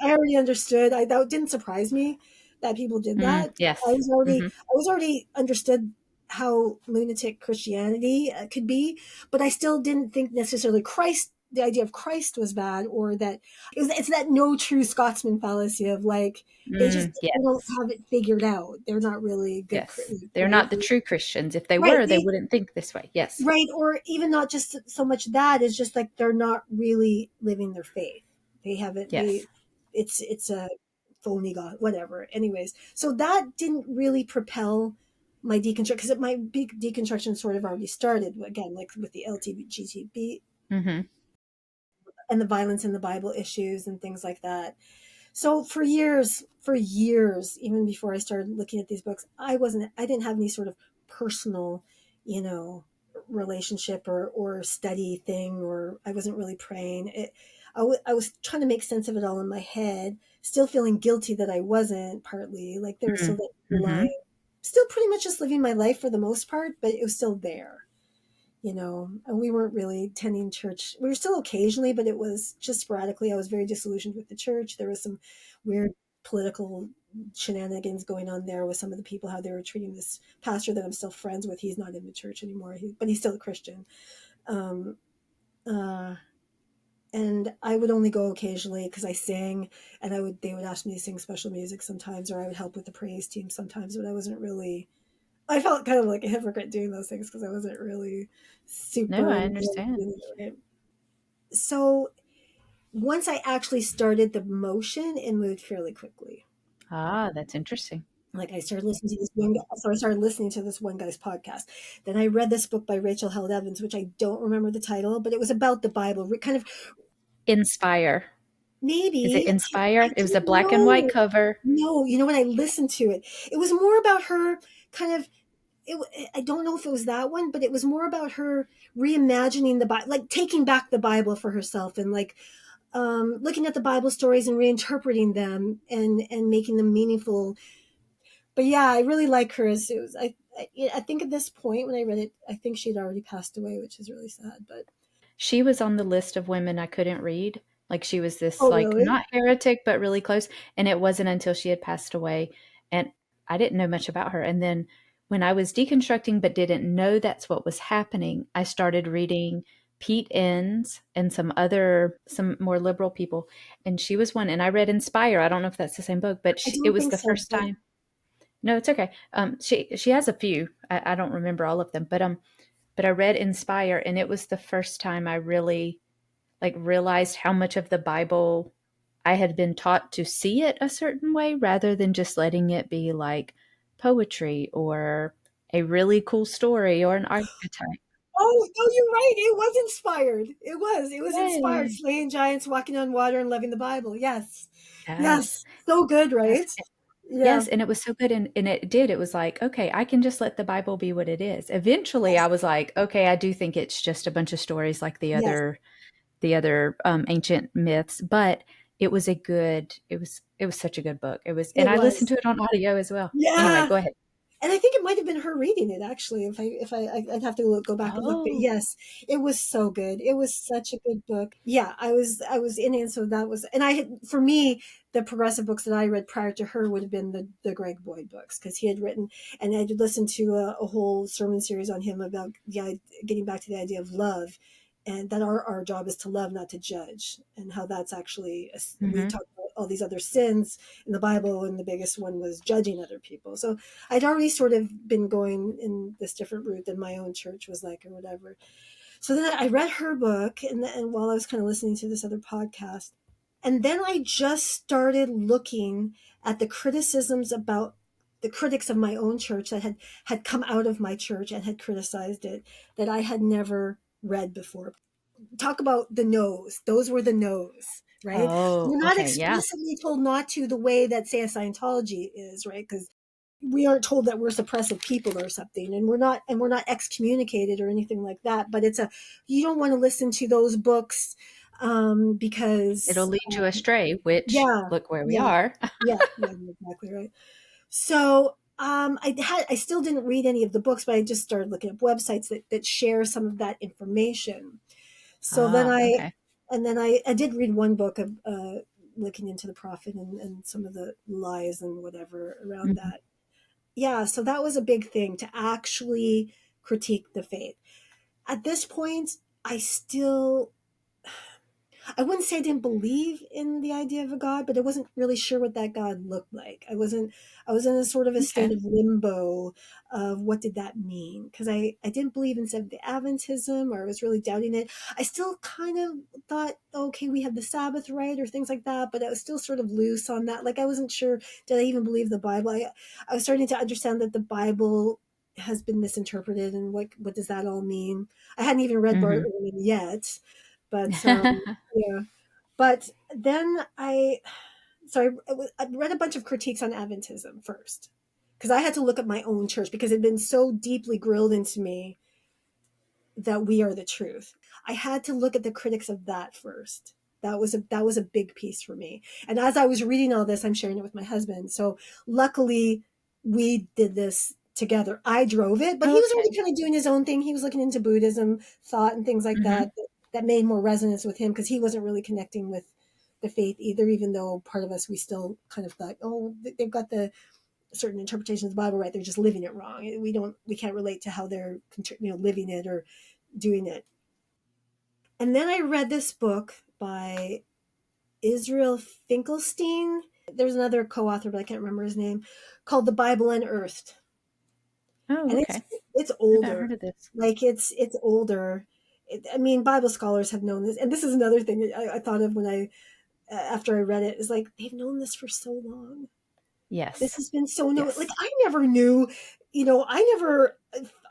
already understood. That didn't surprise me that people did that. Yes. I was already understood how lunatic Christianity could be, but I still didn't think necessarily the idea of Christ was bad, or that it's that no true Scotsman fallacy of, like, they Yes. don't have it figured out. They're not really good. Yes. They're Right? not the true Christians. If they Right. were, they wouldn't think this way. Yes. Right. Or even not just so much that, it's just like they're not really living their faith. They haven't. Yes. It's a phony God, whatever. Anyways, so that didn't really propel my deconstruction, because my big deconstruction sort of already started, again, like with the LGBTB and the violence in the Bible issues and things like that. So for years, even before I started looking at these books, I didn't have any sort of personal, relationship or study thing, or I wasn't really praying. I was trying to make sense of it all in my head, still feeling guilty that I wasn't, partly, like there was still that line, still pretty much just living my life for the most part, but it was still there. And we weren't really attending church. We were still occasionally, but it was just sporadically. I was very disillusioned with the church. There was some weird political shenanigans going on there with some of the people, how they were treating this pastor that I'm still friends with. He's not in the church anymore, but he's still a Christian. Um, and I would only go occasionally because I sang, and they would ask me to sing special music sometimes, or I would help with the praise team sometimes, but I felt kind of like a hypocrite doing those things because I wasn't really super. No, I understand. Right? So once I actually started the motion, it moved fairly quickly. Ah, that's interesting. Like, I started listening to this one guy's podcast. Then I read this book by Rachel Held Evans, which I don't remember the title, but it was about the Bible, kind of. Inspire. Maybe. Is it Inspire? It was a black and white cover. No, you know what? I listened to it. It was more about her kind of. I don't know if it was that one, but it was more about her reimagining the Bible, like taking back the Bible for herself, and like looking at the Bible stories and reinterpreting them and making them meaningful. But yeah, I really like her as it was. I think at this point when I read it, I think she'd already passed away, which is really sad. But She was on the list of women I couldn't read. Like she was this oh like really? not heretic but really close, and it wasn't until she had passed away and I didn't know much about her. And then when I was deconstructing but didn't know that's what was happening, I started reading Pete Enns and some more liberal people, and she was one. And I read Inspire. I don't know if that's the same book, but I it don't was think the so. first time. No, it's okay. She has a few. I don't remember all of them, but I read Inspire, and it was the first time I really like realized how much of the Bible I had been taught to see it a certain way rather than just letting it be like poetry or a really cool story or an archetype. Oh no, you're right. It was inspired. It was inspired. Yay. Slaying giants, walking on water, and loving the Bible. Yes, Yes. yes, so good, Yes. right? Yeah. Yes, and it was so good, and it was like, okay, I can just let the Bible be what it is. Eventually I was like, okay, I do think it's just a bunch of stories like Yes, the other ancient myths, but it was such a good book. It was, and it I listened was. to it on audio as well. Anyway, Yeah. go ahead. And I think it might have been her reading it actually. I'd have to go back and look. But Oh, yes, it was so good. It was such a good book. Yeah, I was in it, so that was. And I had, for me, the progressive books that I read prior to her would have been the Greg Boyd books, because he had written, and I did listen to a whole sermon series on him about getting back to the idea of love, and that our job is to love, not to judge, and how that's actually, we hmm, talk about all these other sins in the Bible, and the biggest one was judging other people. So I'd already sort of been going in this different route than my own church was like, or whatever. So then I read her book, and while I was kind of listening to this other podcast, and then I just started looking at the criticisms about the critics of my own church that had come out of my church and had criticized it, that I had never read before. Talk about the no's. Those were the no's, right? oh, We're not okay, yeah. explicitly told not to, the way that, say, a Scientology is, right? Because we aren't told that we're suppressive people or something, and we're not excommunicated or anything like that. But you don't want to listen to those books, It'll because lead you astray, which yeah, look where we yeah, are. yeah, exactly right. So I still didn't read any of the books, but I just started looking up websites that share some of that information. So then Ah, okay. I did read one book of looking into the prophet, and some of the lies and whatever around Mhm. that. Yeah, so that was a big thing, to actually critique the faith. At this point, I still, I wouldn't say I didn't believe in the idea of a God, but I wasn't really sure what that God looked like. I was in a sort of a Okay. state of limbo of what did that mean? Because I didn't believe in Seventh-day Adventism, or I was really doubting it. I still kind of thought, okay, we have the Sabbath, right? Or things like that, but I was still sort of loose on that. Like, I wasn't sure, did I even believe the Bible? I was starting to understand that the Bible has been misinterpreted, and what does that all mean? I hadn't even read Bart Mhm. Ehrman yet, but yeah. But then I read a bunch of critiques on Adventism first, because I had to look at my own church, because it had been so deeply grilled into me that we are the truth. I had to look at the critics of that first. That was a big piece for me. And as I was reading all this, I'm sharing it with my husband. So luckily, we did this together. I drove it, but he was already Okay. kind of doing his own thing. He was looking into Buddhism thought and things like Mhm. that made more resonance with him, because he wasn't really connecting with the faith either. Even though part of us, we still kind of thought, oh, they've got the certain interpretations of the Bible right, they're just living it wrong. We can't relate to how they're living it or doing it. And then I read this book by Israel Finkelstein. There's another co-author, but I can't remember his name, called The Bible Unearthed. Oh, And okay. it's I haven't older. heard of this. Like, it's older. I mean, Bible scholars have known this, and this is another thing that I thought of when after I read it, is like, they've known this for so long. This Yes. has been so no, like, Yes. I never knew,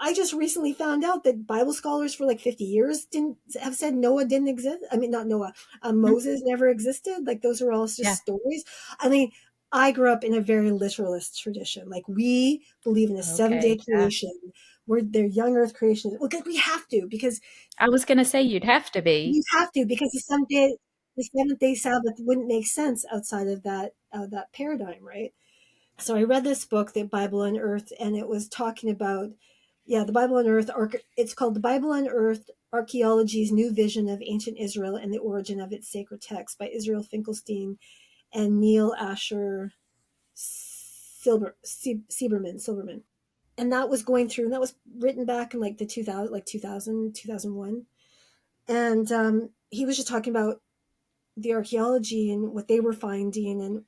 I just recently found out that Bible scholars for like 50 years didn't have said Noah didn't exist. I mean, not Noah, Mm, Moses never existed. Like, those are all just yeah. stories. I mean, I grew up in a very literalist tradition. Like we believe in a 7-day Okay. Yeah. creation. We're their young earth creation. Well, 'cause we have to, because I was going to say you'd have to be. you have to, because the 7th day Sabbath wouldn't make sense outside of that paradigm, right? So I read this book, The Bible Unearthed, and it was talking about, yeah, the Bible Unearthed. It's called The Bible Unearthed: Archaeology's New Vision of Ancient Israel and the Origin of its Sacred Text, by Israel Finkelstein and Neil Asher Silberman. And that was going through, and that was written back in like the 2000, like 2000, 2001. And he was just talking about the archaeology and what they were finding,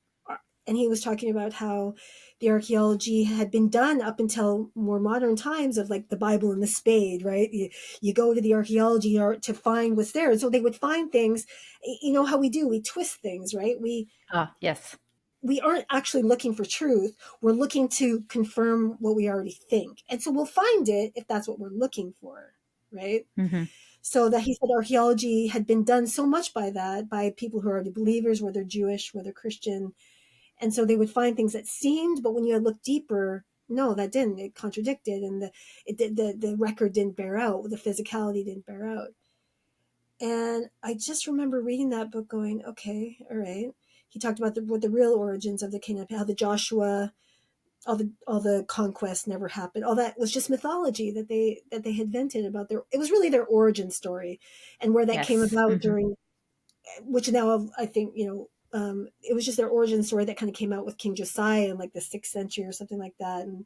and he was talking about how the archaeology had been done up until more modern times, of like the Bible and the spade, right? You go to the archaeology to find what's there. And so they would find things, you know how we do, we twist things, right? Ah, yes. We aren't actually looking for truth. We're looking to confirm what we already think. And so we'll find it if that's what we're looking for, right? Mm-hmm. So that he said archaeology had been done so much by people who are already believers, whether Jewish, whether Christian. And so they would find things that seemed, but when you look deeper, no, that didn't. It contradicted, and the record didn't bear out. The physicality didn't bear out. And I just remember reading that book, going, okay, all right. He talked about what the real origins of the kingdom, how the Joshua, all the conquest never happened. All that was just mythology that they had invented about their. It was really their origin story, and where that came Yes. about Mm-hmm. during, which now I think, it was just their origin story that kind of came out with King Josiah in like the 6th century or something like that. And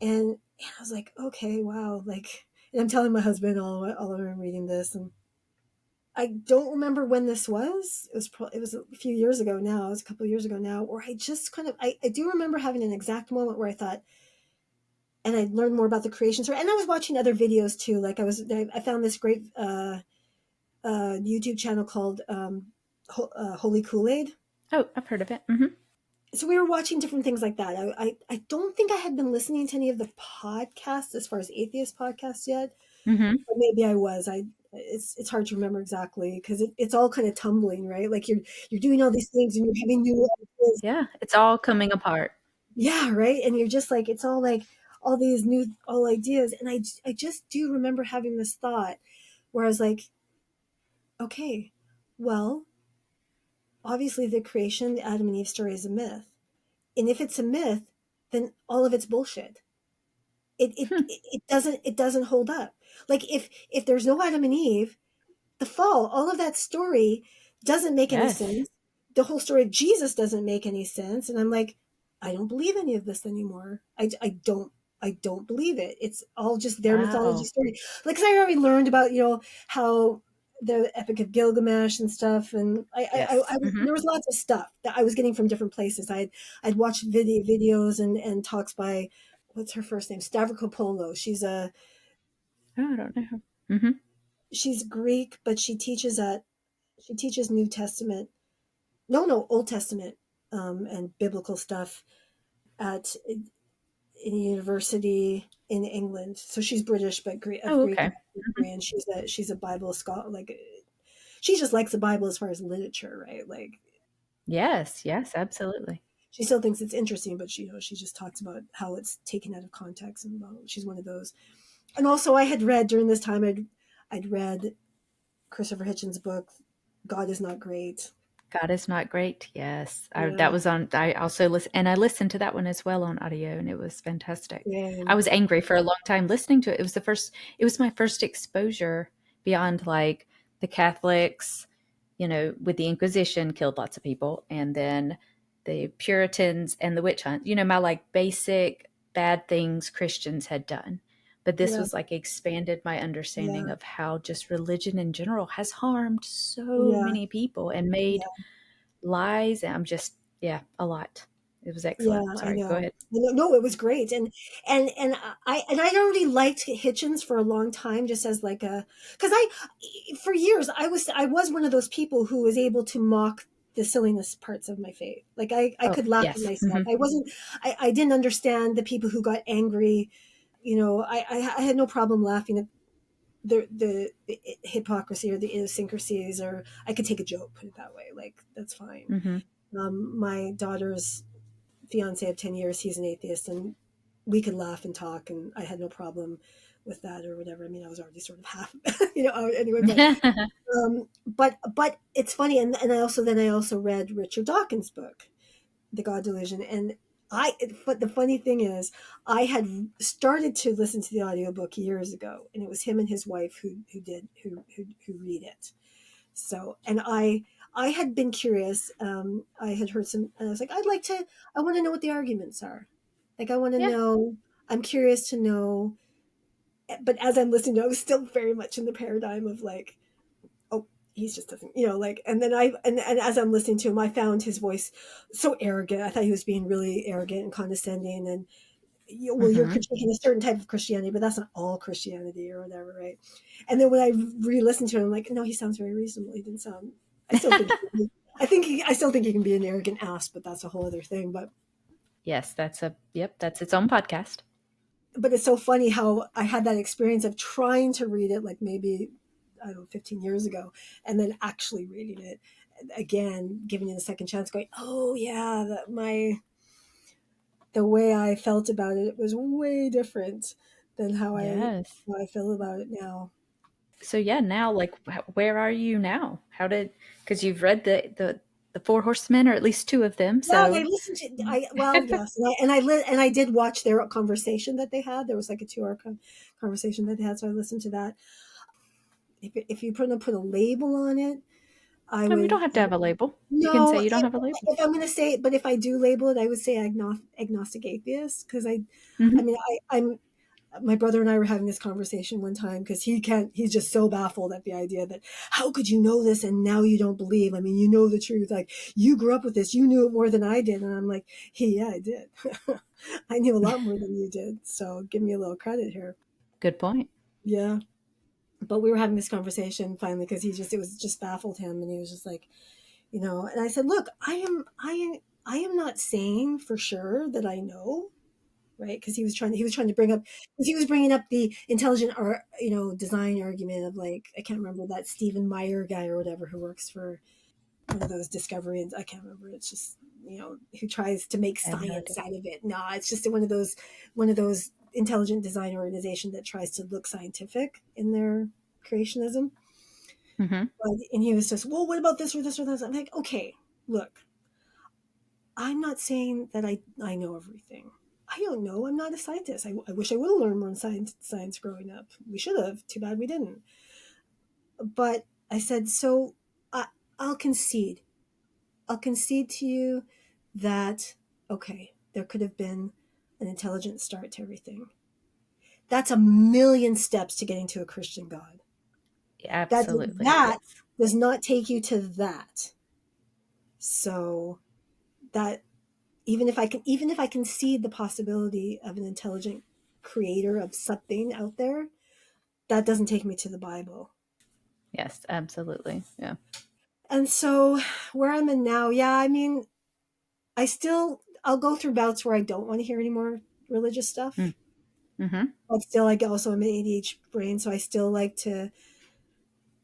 I was like, okay, wow, like, and I'm telling my husband all I'm reading this, and I don't remember when this was. It was a few years ago now. It was a couple of years ago now, where I just kind of I do remember having an exact moment where I thought, and I learned more about the creation story. And I was watching other videos too. Like I found this great YouTube channel called Holy Kool-Aid. Oh, I've heard of it. Mm-hmm. So we were watching different things like that. I don't think I had been listening to any of the podcasts as far as atheist podcasts yet. Mm-hmm. Or maybe I was. It's hard to remember exactly, because it's all kind of tumbling, right? Like you're doing all these things and you're having new ideas. Yeah, it's all coming apart. Yeah, right. And you're just like, it's all like all these new all ideas. And I just do remember having this thought where I was like, okay, well, obviously the creation, the Adam and Eve story, is a myth. And if it's a myth, then all of it's bullshit. Hmm. It doesn't hold up. Like if there's no Adam and Eve, the fall, all of that story doesn't make any Yes. sense. The whole story of Jesus doesn't make any sense. And I'm like, I don't believe any of this anymore. I don't believe it. It's all just their mythology Wow. story. Like, 'cause I already learned about, how the Epic of Gilgamesh and stuff. And Yes. Mm-hmm. there was lots of stuff that I was getting from different places. I'd watched videos and talks by, what's her first name? Stavrokopoulou. Oh, I don't know. Mm-hmm. She's Greek, but she teaches New Testament, no, Old Testament, and biblical stuff at in a university in England. So she's British, but of Oh, Greek okay. ancestry, and she's a Bible scholar. Like, she just likes the Bible as far as literature, right? Like, Yes. Yes. Absolutely. she still thinks it's interesting, but she just talks about how it's taken out of context, and she's one of those. And also, I had read during this time, I'd read Christopher Hitchens' book, God Is Not Great. God is not great. Yes. That Yeah, was on, I also listened, and I listened to that one as well on audio, and it was fantastic. I yeah, was angry for a long time listening to it. It was my first exposure beyond like the Catholics, with the Inquisition killed lots of people, and then the Puritans and the witch hunt, my like basic bad things Christians had done. But this yeah, was like expanded my understanding yeah, of how just religion in general has harmed so yeah, many people and made yeah. lies. And I'm just, yeah, a lot. It was Yeah, excellent. I Sorry, go know. ahead. No, no, it was great. And I'd already liked Hitchens for a long time, just as like because for years I was one of those people who was able to mock the silliness parts of my faith. Like I Oh, could laugh at yes. myself. Hmm. I didn't understand the people who got angry. I had no problem laughing at the hypocrisy or the idiosyncrasies, or I could take a joke, put it that way. Like, that's fine. Hmm. My daughters, fiance of 10 years, he's an atheist, and we could laugh and talk, and I had no problem with that or whatever. I mean, I was already sort of half, anyway, but it's funny. And I also read Richard Dawkins' book, The God Delusion. And but the funny thing is, I had started to listen to the audiobook years ago, and it was him and his wife who read it. So, and I had been curious. I had heard some, and I was like, I want to know what the arguments are. Like, I want to Yeah. know, I'm curious to know. But as I'm listening to it, I was still very much in the paradigm of like, oh, he's just doesn't, like, and then and as I'm listening to him, I found his voice so arrogant. I thought he was being really arrogant and condescending. And, you're critiquing a certain type of Christianity, but that's not all Christianity or whatever, right? And then when I re-listened to him, I'm like, no, he sounds very reasonable. He didn't sound. I still think. I still think he can be an arrogant ass, but that's a whole other thing. But Yes, that's its own podcast. But it's so funny how I had that experience of trying to read it, like maybe, I don't know, 15 years ago, and then actually reading it again, giving it a second chance, going, oh yeah, the way I felt about it was way different than how Yes. I feel about it now. So yeah, now like where are you now? Because you've read the Four Horsemen, or at least two of them. Well, So I listened to, well, yes, and I did watch their conversation that they had. There was like a 2 hour conversation that they had, so I listened to that. If you put a label on it, I you would. don't have to have a label. You can No, say you don't have a label. if I'm going to say it, but if I do label it, I would say agnostic atheist, because I Mm-hmm. mean, I'm my brother and I were having this conversation one time, because he's just so baffled at the idea that how could you know this and now you don't believe? I mean, you know the truth. Like, you grew up with this, you knew it more than I did. And I'm like, hey, yeah, I did. I knew a lot more than you did. So give me a little credit here. Good point. Yeah. But we were having this conversation finally, because it was just baffled him. And he was just like, and I said, look, I am not saying for sure that I know, right? Because he was trying to bring up, because he was bringing up the intelligent art, design argument of, like, I can't remember, that Stephen Meyer guy or whatever, who works for one of those discoveries. I can't remember. It's just, who tries to make I have no science idea. out of it. No, it's just one of those intelligent design organization that tries to look scientific in their creationism. Mm-hmm. And he was just, well, what about this or this or that? I'm like, okay, look, I'm not saying that I know everything. I don't know. I'm not a scientist. I wish I would have learned more in science growing up. We should have. Too bad we didn't. But I said, so I'll concede. I'll concede to you that, okay, there could have been an intelligent start to everything. That's a million steps to getting to a Christian God. Absolutely. That Yes. does not take you to that. So that even if I can see the possibility of an intelligent creator of something out there, that doesn't take me to the Bible. Yes, absolutely. Yeah. And so where I'm in now, yeah, I mean, I'll go through bouts where I don't want to hear any more religious stuff. Mm-hmm. But still, like, also I'm an ADHD brain, so I still like to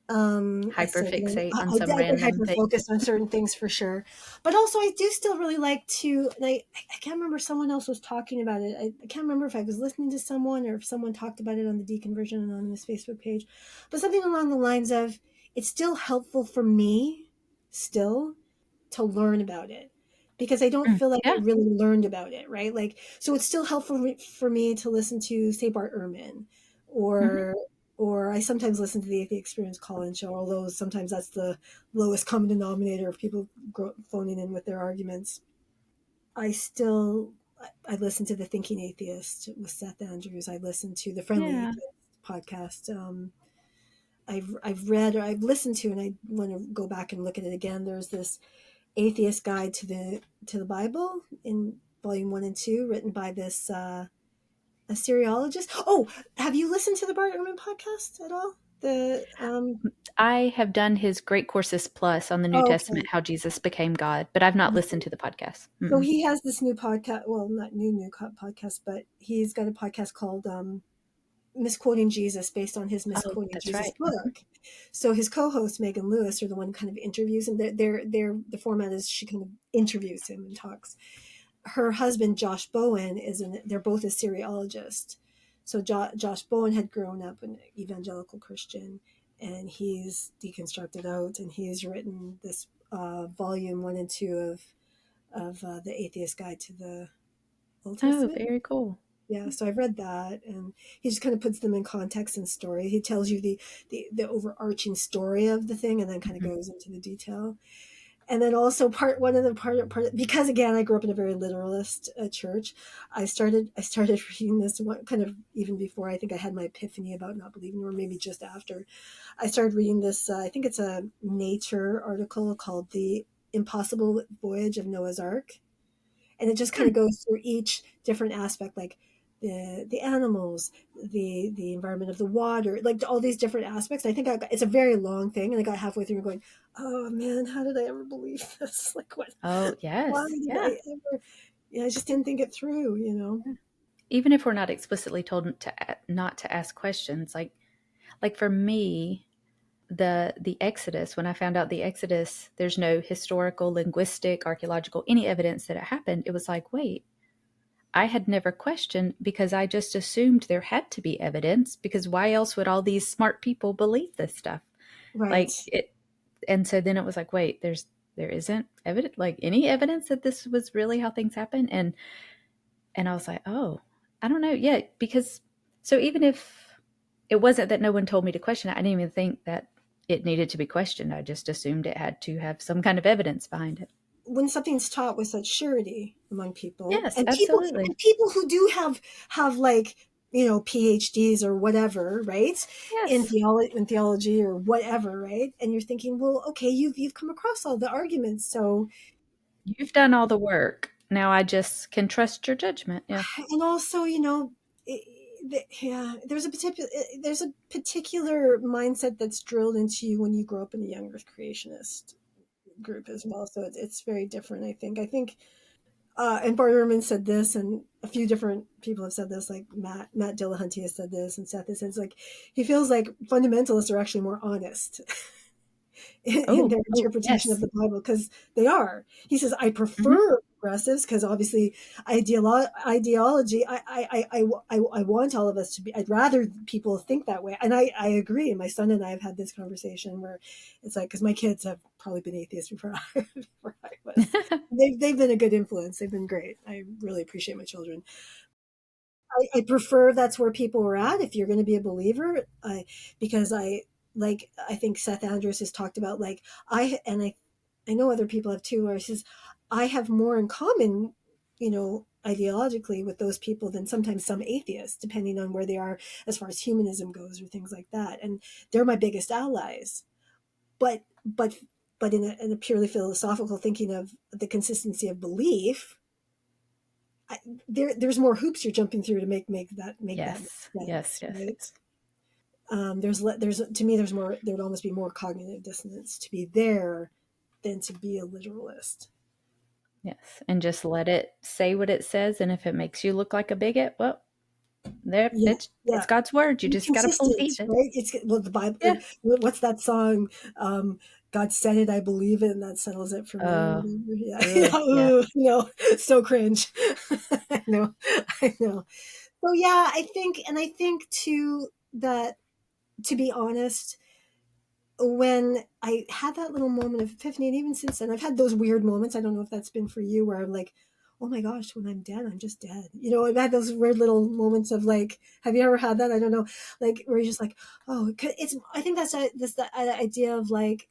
Hyperfixate on I some get random hyper thing. focused on certain things for sure, but also I do still really like to, and I can't remember, someone else was talking about it. I can't remember if I was listening to someone or if someone talked about it on the Deconversion Anonymous Facebook page, but something along the lines of, it's still helpful for me still to learn about it, because I don't feel like I Yeah. really learned about it, right? Like, so it's still helpful for me to listen to, say, Bart Ehrman, Mm-hmm. or I sometimes listen to the Atheist Experience call-in show, although sometimes that's the lowest common denominator of people phoning in with their arguments. I listen to the Thinking Atheist with Seth Andrews. I listen to the Friendly Yeah. Atheist podcast. I've listened to, and I want to go back and look at it again. There's this Atheist Guide to the Bible in volume 1 and 2, written by this a seriologist. Oh, have you listened to the Bart Ehrman podcast at all? I have done his Great Courses Plus on the New Okay. Testament, how Jesus became God, but I've not listened to the podcast. So Mm-mm. he has this new podcast. Well, not podcast, but he's got a podcast called Misquoting Jesus, based on his Oh, Misquoting that's Jesus right. book. So his co-host Megan Lewis are the one who kind of interviews him. The format is she kind of interviews him and talks. her husband Josh Bowen they're both a Syriologist. So Josh Bowen had grown up an evangelical Christian, and he's deconstructed out, and he's written this volume 1 and 2 of the Atheist Guide to the Old Oh, Testament. very cool. Yeah, so I've read that, and he just kind of puts them in context and story. He tells you the overarching story of the thing, and then kind of Mhm. goes into the detail. And then also part because again I grew up in a very literalist church. I started reading this one kind of even before I think I had my epiphany about not believing, or maybe just after. I started reading this. I think it's a Nature article called "The Impossible Voyage of Noah's Ark," and it just kind Hmm. of goes through each different aspect, like the animals, the environment of the water, like all these different aspects. I think it's a very long thing, and I got halfway through and going, oh man, how did I ever believe this? Like what? Oh, Why yes. did Yeah. I ever? Yeah, I just didn't think it through. Even if we're not explicitly told not to ask questions, like for me, the Exodus, when I found out the Exodus, there's no historical, linguistic, archaeological, any evidence that it happened, it was like, wait, I had never questioned because I just assumed there had to be evidence because why else would all these smart people believe this stuff? Right. Like it, and so then it was like, wait, there isn't evidence, like any evidence that this was really how things happen. And I was like, oh, I don't know. Yeah, because so even if it wasn't that no one told me to question it, I didn't even think that it needed to be questioned. I just assumed it had to have some kind of evidence behind it. When something's taught with such surety among people, Yes, and absolutely. people who do have like PhDs or whatever, right, Yes. in theology or whatever, right, and you're thinking, well, okay, you've come across all the arguments, so. You've done all the work. Now I just can trust your judgment. Yeah. And also, yeah, there's a particular mindset that's drilled into you when you grow up in a young Earth creationist group as well. So it's very different. I think and Bart Ehrman said this, and a few different people have said this, like Matt Dillahunty has said this, and Seth has said, it's like he feels like fundamentalists are actually more honest in Oh, their oh, interpretation of yes. the Bible, because they are. He says, I Hmm. prefer progressives because obviously ideology, I want all of us to be, I'd rather people think that way. And I agree. My son and I have had this conversation where it's like, because my kids have probably been atheists before I was. They've been a good influence. They've been great. I really appreciate my children. I prefer that's where people are at. If you're going to be a believer, because I think Seth Andrews has talked about, like, I know other people have too, where he says I have more in common, ideologically with those people than sometimes some atheists, depending on where they are as far as humanism goes or things like that. And they're my biggest allies. But in a purely philosophical thinking of the consistency of belief, I, there's more hoops you're jumping through to make that make Yes, yes, sense, yes, right? yes. There's to me there's more, there would almost be more cognitive dissonance to be there than to be a literalist. Yes. And just let it say what it says. And if it makes you look like a bigot, well, there Yeah, it's yeah. God's word. You Be just gotta consistent, believe it. right? It's well, the Bible. Yeah. What's that song? God said it, I believe it, and that settles it for me, or Uh, whatever. Yeah, yeah. no, so cringe. I know, I know. So yeah, I think too that, to be honest, when I had that little moment of epiphany, and even since then, I've had those weird moments. I don't know if that's been for you, where I'm like, oh my gosh, when I'm dead, I'm just dead. I've had those weird little moments of like, have you ever had that? I don't know, like where you're just like, oh, it's. I think that's the idea of like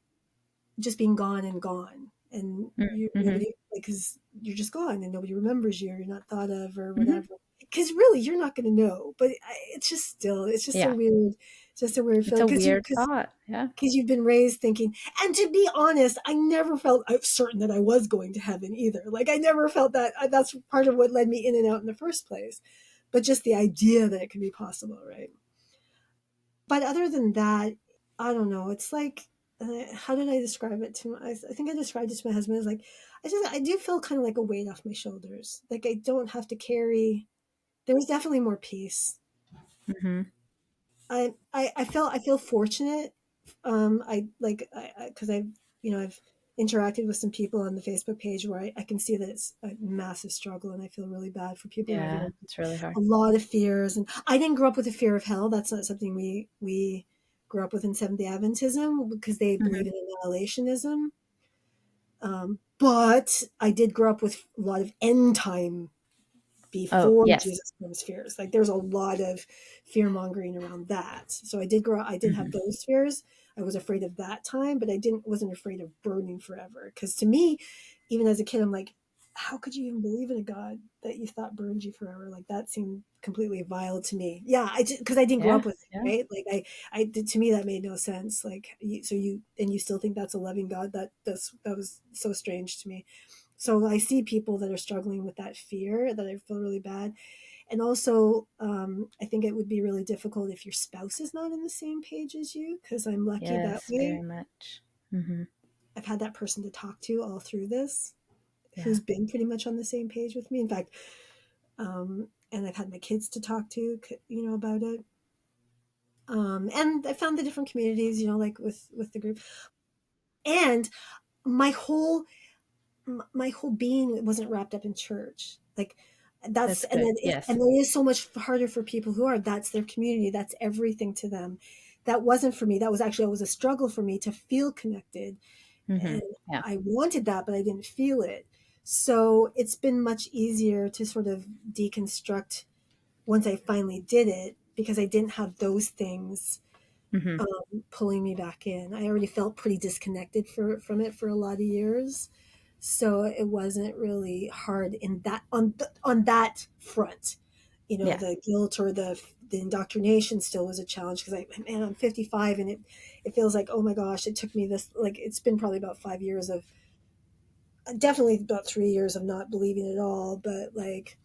just being gone and gone, and you Mm-hmm. nobody, because you're just gone and nobody remembers you, or you're not thought of or Hmm. whatever. Because really, you're not going to know. But it's just a Yeah. weird, It's feeling, a because weird thought. Yeah. you've been raised thinking. And to be honest, I never felt certain that I was going to heaven either. Like I never felt that. That's part of what led me in and out in the first place. But just the idea that it could be possible, right? But other than that, I don't know. It's like, how did I describe it to my? I think I described it to my husband as like, I do feel kind of like a weight off my shoulders. Like I don't have to carry. There's definitely more peace. Hmm. I feel fortunate. I like, because I've interacted with some people on the Facebook page where I can see that it's a massive struggle, and I feel really bad for people who are having Yeah, it's really hard. a lot of fears. And I didn't grow up with a fear of hell. That's not something we grew up with in Seventh-day Adventism, because they believe Hmm. in annihilationism. But I did grow up with a lot of end time Oh, before yes. Jesus comes fears. Like there's a lot of fear mongering around that. So I did grow I did have Hmm. those fears. I was afraid of that time, but I wasn't afraid of burning forever. Because to me, even as a kid, I'm like, how could you even believe in a God that you thought burned you forever? Like that seemed completely vile to me. Yeah, I just because I didn't grow Yeah, up with it, yeah. right? Like to me that made no sense. Like you still think that's a loving God? That was so strange to me. So I see people that are struggling with that fear, that I feel really bad. And also, I think it would be really difficult if your spouse is not on the same page as you, because I'm lucky that Yes, way. very much. Hmm. I've had that person to talk to all through this, Yeah, who's been pretty much on the same page with me. In fact, and I've had my kids to talk to, about it. And I found the different communities, like with the group. And my whole my whole being wasn't wrapped up in church. Like that's that's good. and Yes. it is so much harder for people who are, that's their community, that's everything to them. That wasn't for me. That was actually, it was a struggle for me to feel connected, Hmm. and Yeah. I wanted that, but I didn't feel it. So it's been much easier to sort of deconstruct once I finally did it, because I didn't have those things Hmm. pulling me back in. I already felt pretty disconnected from it for a lot of years, so it wasn't really hard in that on that front. Yeah. The guilt or the indoctrination still was a challenge, because I'm 55, and it feels like, oh my gosh, it took me this, like it's been probably about 5 years of, definitely about 3 years of not believing at all, but like,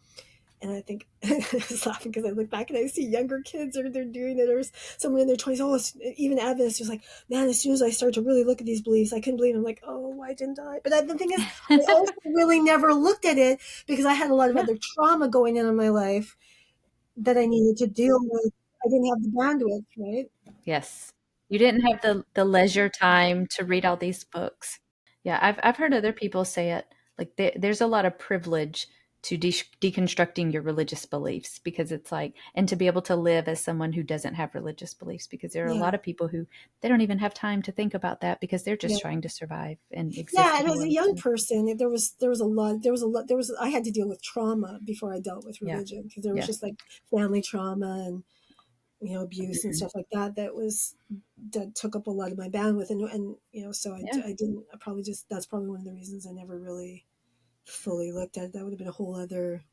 and I think I was laughing because I look back and I see younger kids, or they're doing it, or someone in their 20s. Oh, even Adventists was like, man, as soon as I start to really look at these beliefs, I couldn't believe it. I'm like, oh, why didn't I? But the thing is, I also really never looked at it, because I had a lot of Yeah. other trauma going in my life that I needed to deal with. I didn't have the bandwidth, right? Yes. You didn't have the leisure time to read all these books. Yeah, I've heard other people say it, like there's a lot of privilege to deconstructing your religious beliefs, because it's like, and to be able to live as someone who doesn't have religious beliefs, because there are a Yeah, lot of people who they don't even have time to think about that, because they're yeah. just trying to survive and Yeah, exist and in the as a world. young So, person, I had to deal with trauma before I dealt with yeah. religion, because there was Yeah. just like family trauma and abuse and Mhm. stuff like that, that took up a lot of my bandwidth, and so Yeah. I didn't, I probably just, that's probably one of the reasons I never really fully looked at it. That would have been a whole other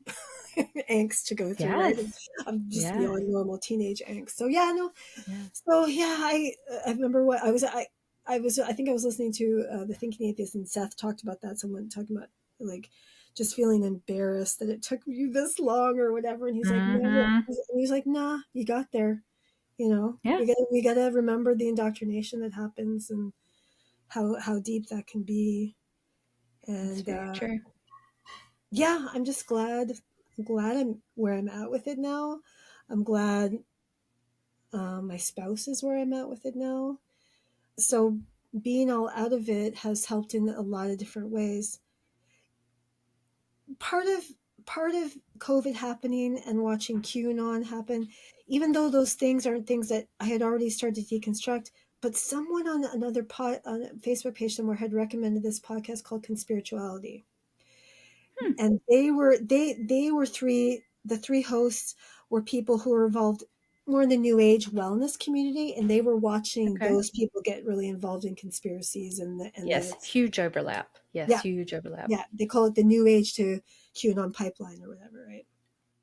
angst to go through, right? Yes. I'm just Yeah. beyond normal teenage angst. So yeah, no. Yeah. So yeah, I remember what I think I was listening to the Thinking Atheist, and Seth talked about that. Someone talking about like just feeling embarrassed that it took you this long or whatever, and he's like, no, Hmm. and he's like, nah, you got there. Yeah. We gotta remember the indoctrination that happens, and how deep that can be. That's And very true. yeah, I'm glad I'm where I'm at with it now. I'm glad my spouse is where I'm at with it now. So being all out of it has helped in a lot of different ways. Part of part of COVID happening and watching QAnon happen, even though those things aren't things that I had already started to deconstruct, but someone on another on a Facebook page somewhere had recommended this podcast called Conspirituality. Hmm. And they were the three hosts were people who were involved more in the new age wellness community, and they were watching Okay. those people get really involved in conspiracies, and Yes. Huge overlap. Yes. yeah, Huge overlap. yeah, they call it the new age to QAnon pipeline or whatever, right?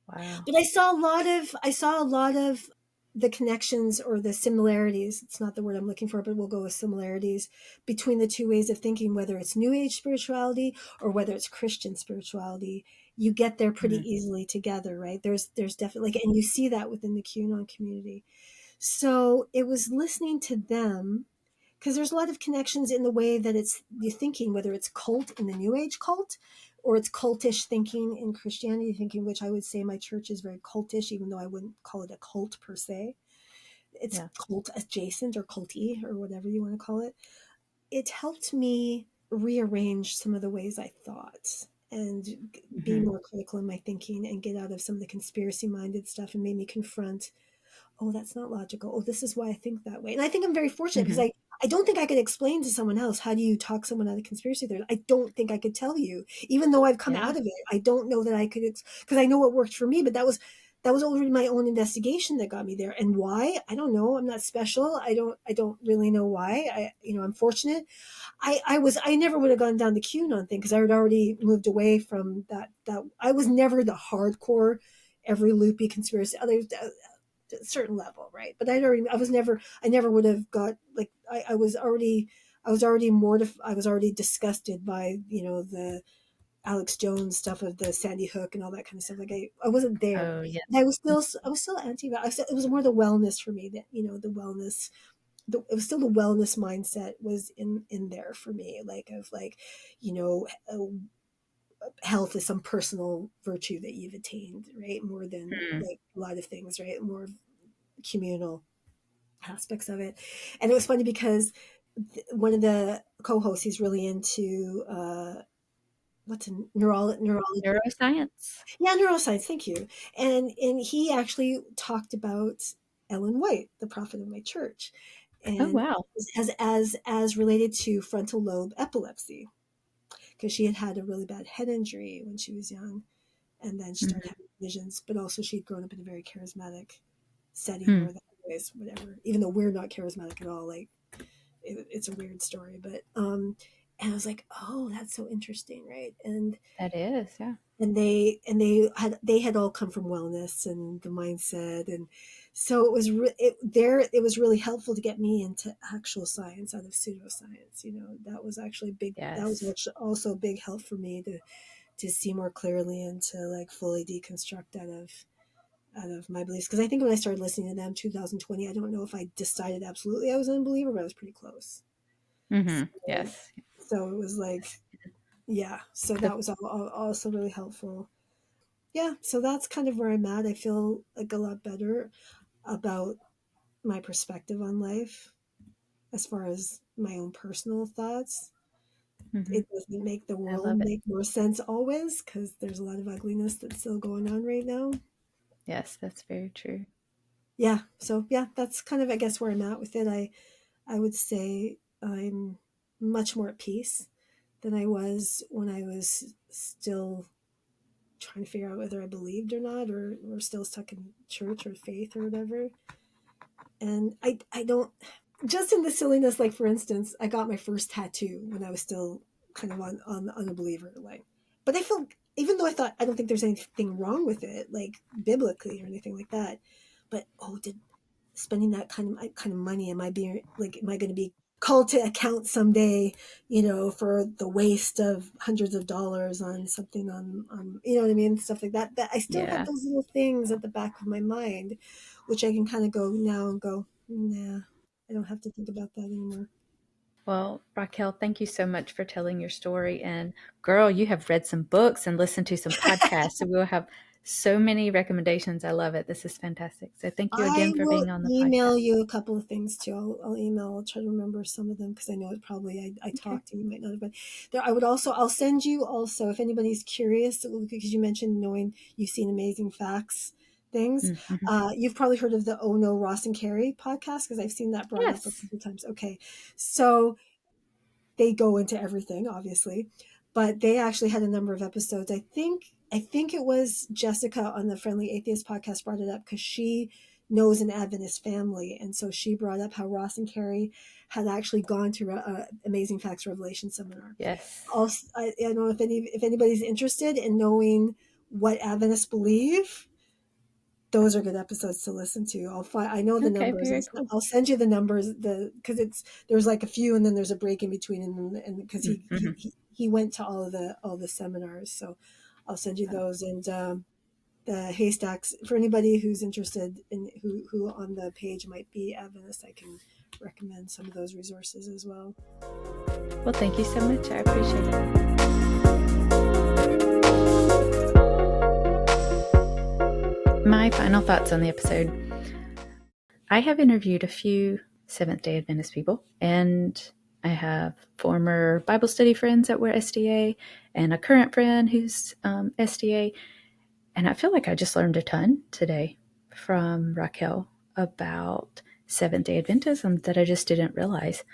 Wow. But I saw a lot of the connections or the similarities. It's not the word I'm looking for, but we'll go with similarities between the two ways of thinking, whether it's new age spirituality or whether it's Christian spirituality. You get there pretty Mhm. definitely together, right? There's definitely, and you see that within the QAnon community. So it was listening to them, because there's a lot of connections in the way that it's the thinking, whether it's cult in the new age cult, or it's cultish thinking in Christianity thinking, which I would say my church is very cultish, even though I wouldn't call it a cult per se. It's Yeah. cult adjacent or culty or whatever you want to call it. It helped me rearrange some of the ways I thought and be Mm-hmm. more critical in my thinking and get out of some of the conspiracy minded stuff, and made me confront, oh, that's not logical. Oh, this is why I think that way. And I think I'm very fortunate because Mm-hmm. I don't think I could explain to someone else, how do you talk someone out of conspiracy theory? I don't think I could tell you, even though I've come Yeah. out of it. I don't know that I could, because I know what worked for me, but that was already my own investigation that got me there. And why? I don't know. I'm not special. I don't really know why. I'm fortunate. I never would have gone down the QAnon thing because I had already moved away from that I was never the hardcore every loopy conspiracy. A certain level, right? But I never would have got like I was already mortified. I was already disgusted by the Alex Jones stuff of the Sandy Hook and all that kind of stuff. Like I wasn't there. Oh, yes. And I was still anti. It was more the wellness for me, that the wellness. It was still the wellness mindset was in there for me, like of like, you know, health is some personal virtue that you've attained, right? More than Mm. like a lot of things, right? More communal aspects of it. And it was funny because one of the co-hosts, he's really into what's a neurology. Neuroscience. Yeah, neuroscience. Thank you. And he actually talked about Ellen White, the prophet of my church, Oh, and wow. as related to frontal lobe epilepsy, because she had had a really bad head injury when she was young, and then she started Mm-hmm. having visions. But also, she'd grown up in a very charismatic setting Hmm. where that was whatever. Even though we're not charismatic at all, like it's a weird story. But and I was like, oh, that's so interesting, right? That is, yeah. And they had all come from wellness and the mindset, and so it was really helpful to get me into actual science out of pseudoscience. That was actually big. That was Yes. actually also a big help for me to see more clearly and to like fully deconstruct out of my beliefs. Because I think when I started listening to them 2020, I don't know if I decided absolutely I was an unbeliever, but I was pretty close. Mm-hmm. So, Yes. so it was like, yeah, so The, that was also really helpful. Yeah, so that's kind of where I'm at. I feel like a lot better about my perspective on life as far as my own personal thoughts. mm-hmm. It doesn't make the I world love it. make more sense always, because there's a lot of ugliness that's still going on right now. Yes, that's very true. Yeah, so yeah, that's kind of, I guess, where I'm at with it. I would say I'm much more at peace than I was when I was still trying to figure out whether I believed or not, or still stuck in church or faith or whatever. And I don't, just in the silliness, like for instance, I got my first tattoo when I was still kind of on a believer, like, but I feel, even though I don't think there's anything wrong with it, like biblically or anything like that, but did spending that kind of money, am I going to be called to account someday, for the waste of hundreds of dollars on something, on you know what I mean, stuff like that, that I still have Yeah. those little things at the back of my mind, which I can kind of go now and go, nah, I don't have to think about that anymore. Well, Raquel, thank you so much for telling your story. And girl, you have read some books and listened to some podcasts. So we'll have so many recommendations. I love it. This is fantastic. So thank you I again for will being on the email podcast. you a couple of things too. I'll try to remember some of them because I know it probably I Okay. talked and you might not have been there. I'll send you also, if anybody's curious, because you mentioned knowing you've seen amazing facts things. Mm-hmm. You've probably heard of the Oh No, Ross and Carrie podcast, because I've seen that brought up a Yes. couple of times. Okay. So they go into everything, obviously, but they actually had a number of episodes. I think it was Jessica on the Friendly Atheist podcast brought it up because she knows an Adventist family, and so she brought up how Ross and Carrie had actually gone to Amazing Facts Revelation seminar. Yes. Also, I don't know if anybody's interested in knowing what Adventists believe. Those are good episodes to listen to. I know the Okay. numbers. Very cool. I'll send you the numbers. Because there's like a few, and then there's a break in between, and because Mm-hmm. he went to all the seminars, so I'll send you those. And the haystacks, for anybody who's interested in who on the page might be Adventist, I can recommend some of those resources as well. Well, thank you so much. I appreciate it. My final thoughts on the episode. I have interviewed a few Seventh day Adventist people, and I have former Bible study friends that were SDA and a current friend who's SDA. And I feel like I just learned a ton today from Racquelle about Seventh-day Adventism that I just didn't realize.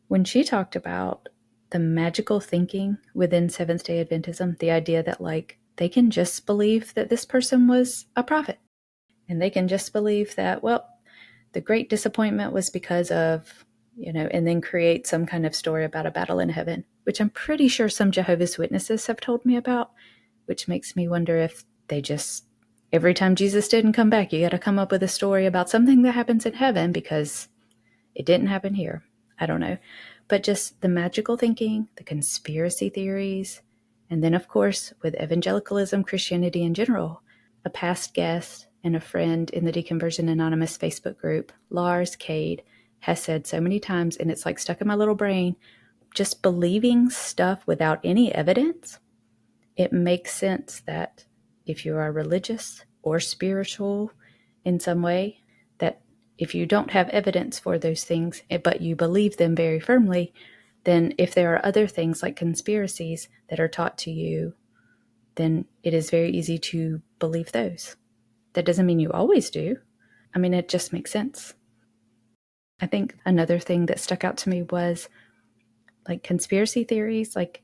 When she talked about the magical thinking within Seventh-day Adventism, the idea that like they can just believe that this person was a prophet, and they can just believe that, well, the great disappointment was because of, and then create some kind of story about a battle in heaven, which I'm pretty sure some Jehovah's Witnesses have told me about, which makes me wonder if they just, every time Jesus didn't come back, you got to come up with a story about something that happens in heaven because it didn't happen here. I don't know. But just the magical thinking, the conspiracy theories, and then, of course, with evangelicalism, Christianity in general, a past guest and a friend in the Deconversion Anonymous Facebook group, Lars Cade, has said so many times, and it's like stuck in my little brain, just believing stuff without any evidence, it makes sense that if you are religious or spiritual in some way, that if you don't have evidence for those things, but you believe them very firmly, then if there are other things like conspiracies that are taught to you, then it is very easy to believe those. That doesn't mean you always do. I mean, it just makes sense. I think another thing that stuck out to me was like conspiracy theories, like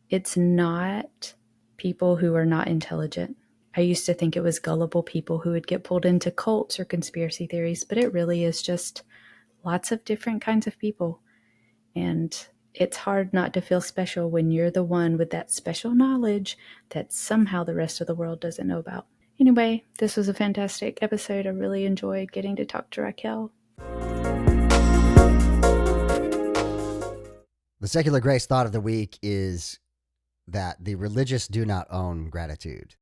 it's not people who are not intelligent. I used to think it was gullible people who would get pulled into cults or conspiracy theories, but it really is just lots of different kinds of people. And it's hard not to feel special when you're the one with that special knowledge that somehow the rest of the world doesn't know about. Anyway, this was a fantastic episode. I really enjoyed getting to talk to Racquelle. The secular grace thought of the week is that the religious do not own gratitude.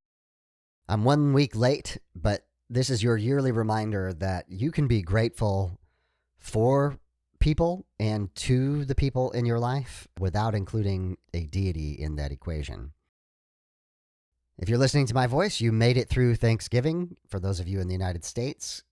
I'm 1 week late, but this is your yearly reminder that you can be grateful for people and to the people in your life without including a deity in that equation. If you're listening to my voice, you made it through Thanksgiving. For those of you in the United States,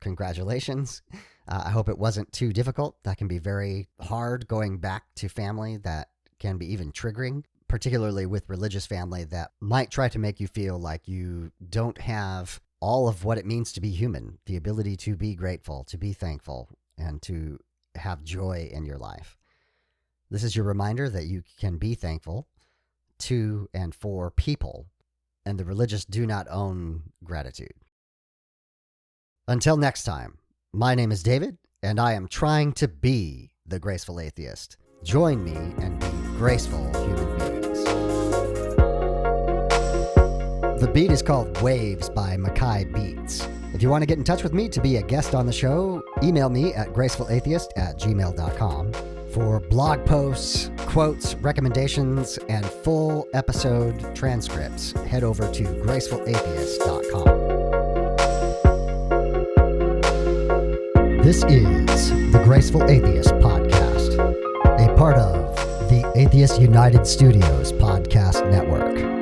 congratulations. I hope it wasn't too difficult. That can be very hard going back to family. That can be even triggering, particularly with religious family that might try to make you feel like you don't have all of what it means to be human, the ability to be grateful, to be thankful, and to have joy in your life. This is your reminder that you can be thankful to and for people, and the religious do not own gratitude. Until next time, my name is David, and I am trying to be the graceful atheist. Join me and be graceful human beings. The beat is called Waves by Mackay Beats. If you want to get in touch with me to be a guest on the show, email me at gracefulatheist@gmail.com. For blog posts, quotes, recommendations, and full episode transcripts, head over to gracefulatheist.com. This is the Graceful Atheist Podcast, a part of the Atheist United Studios Podcast Network.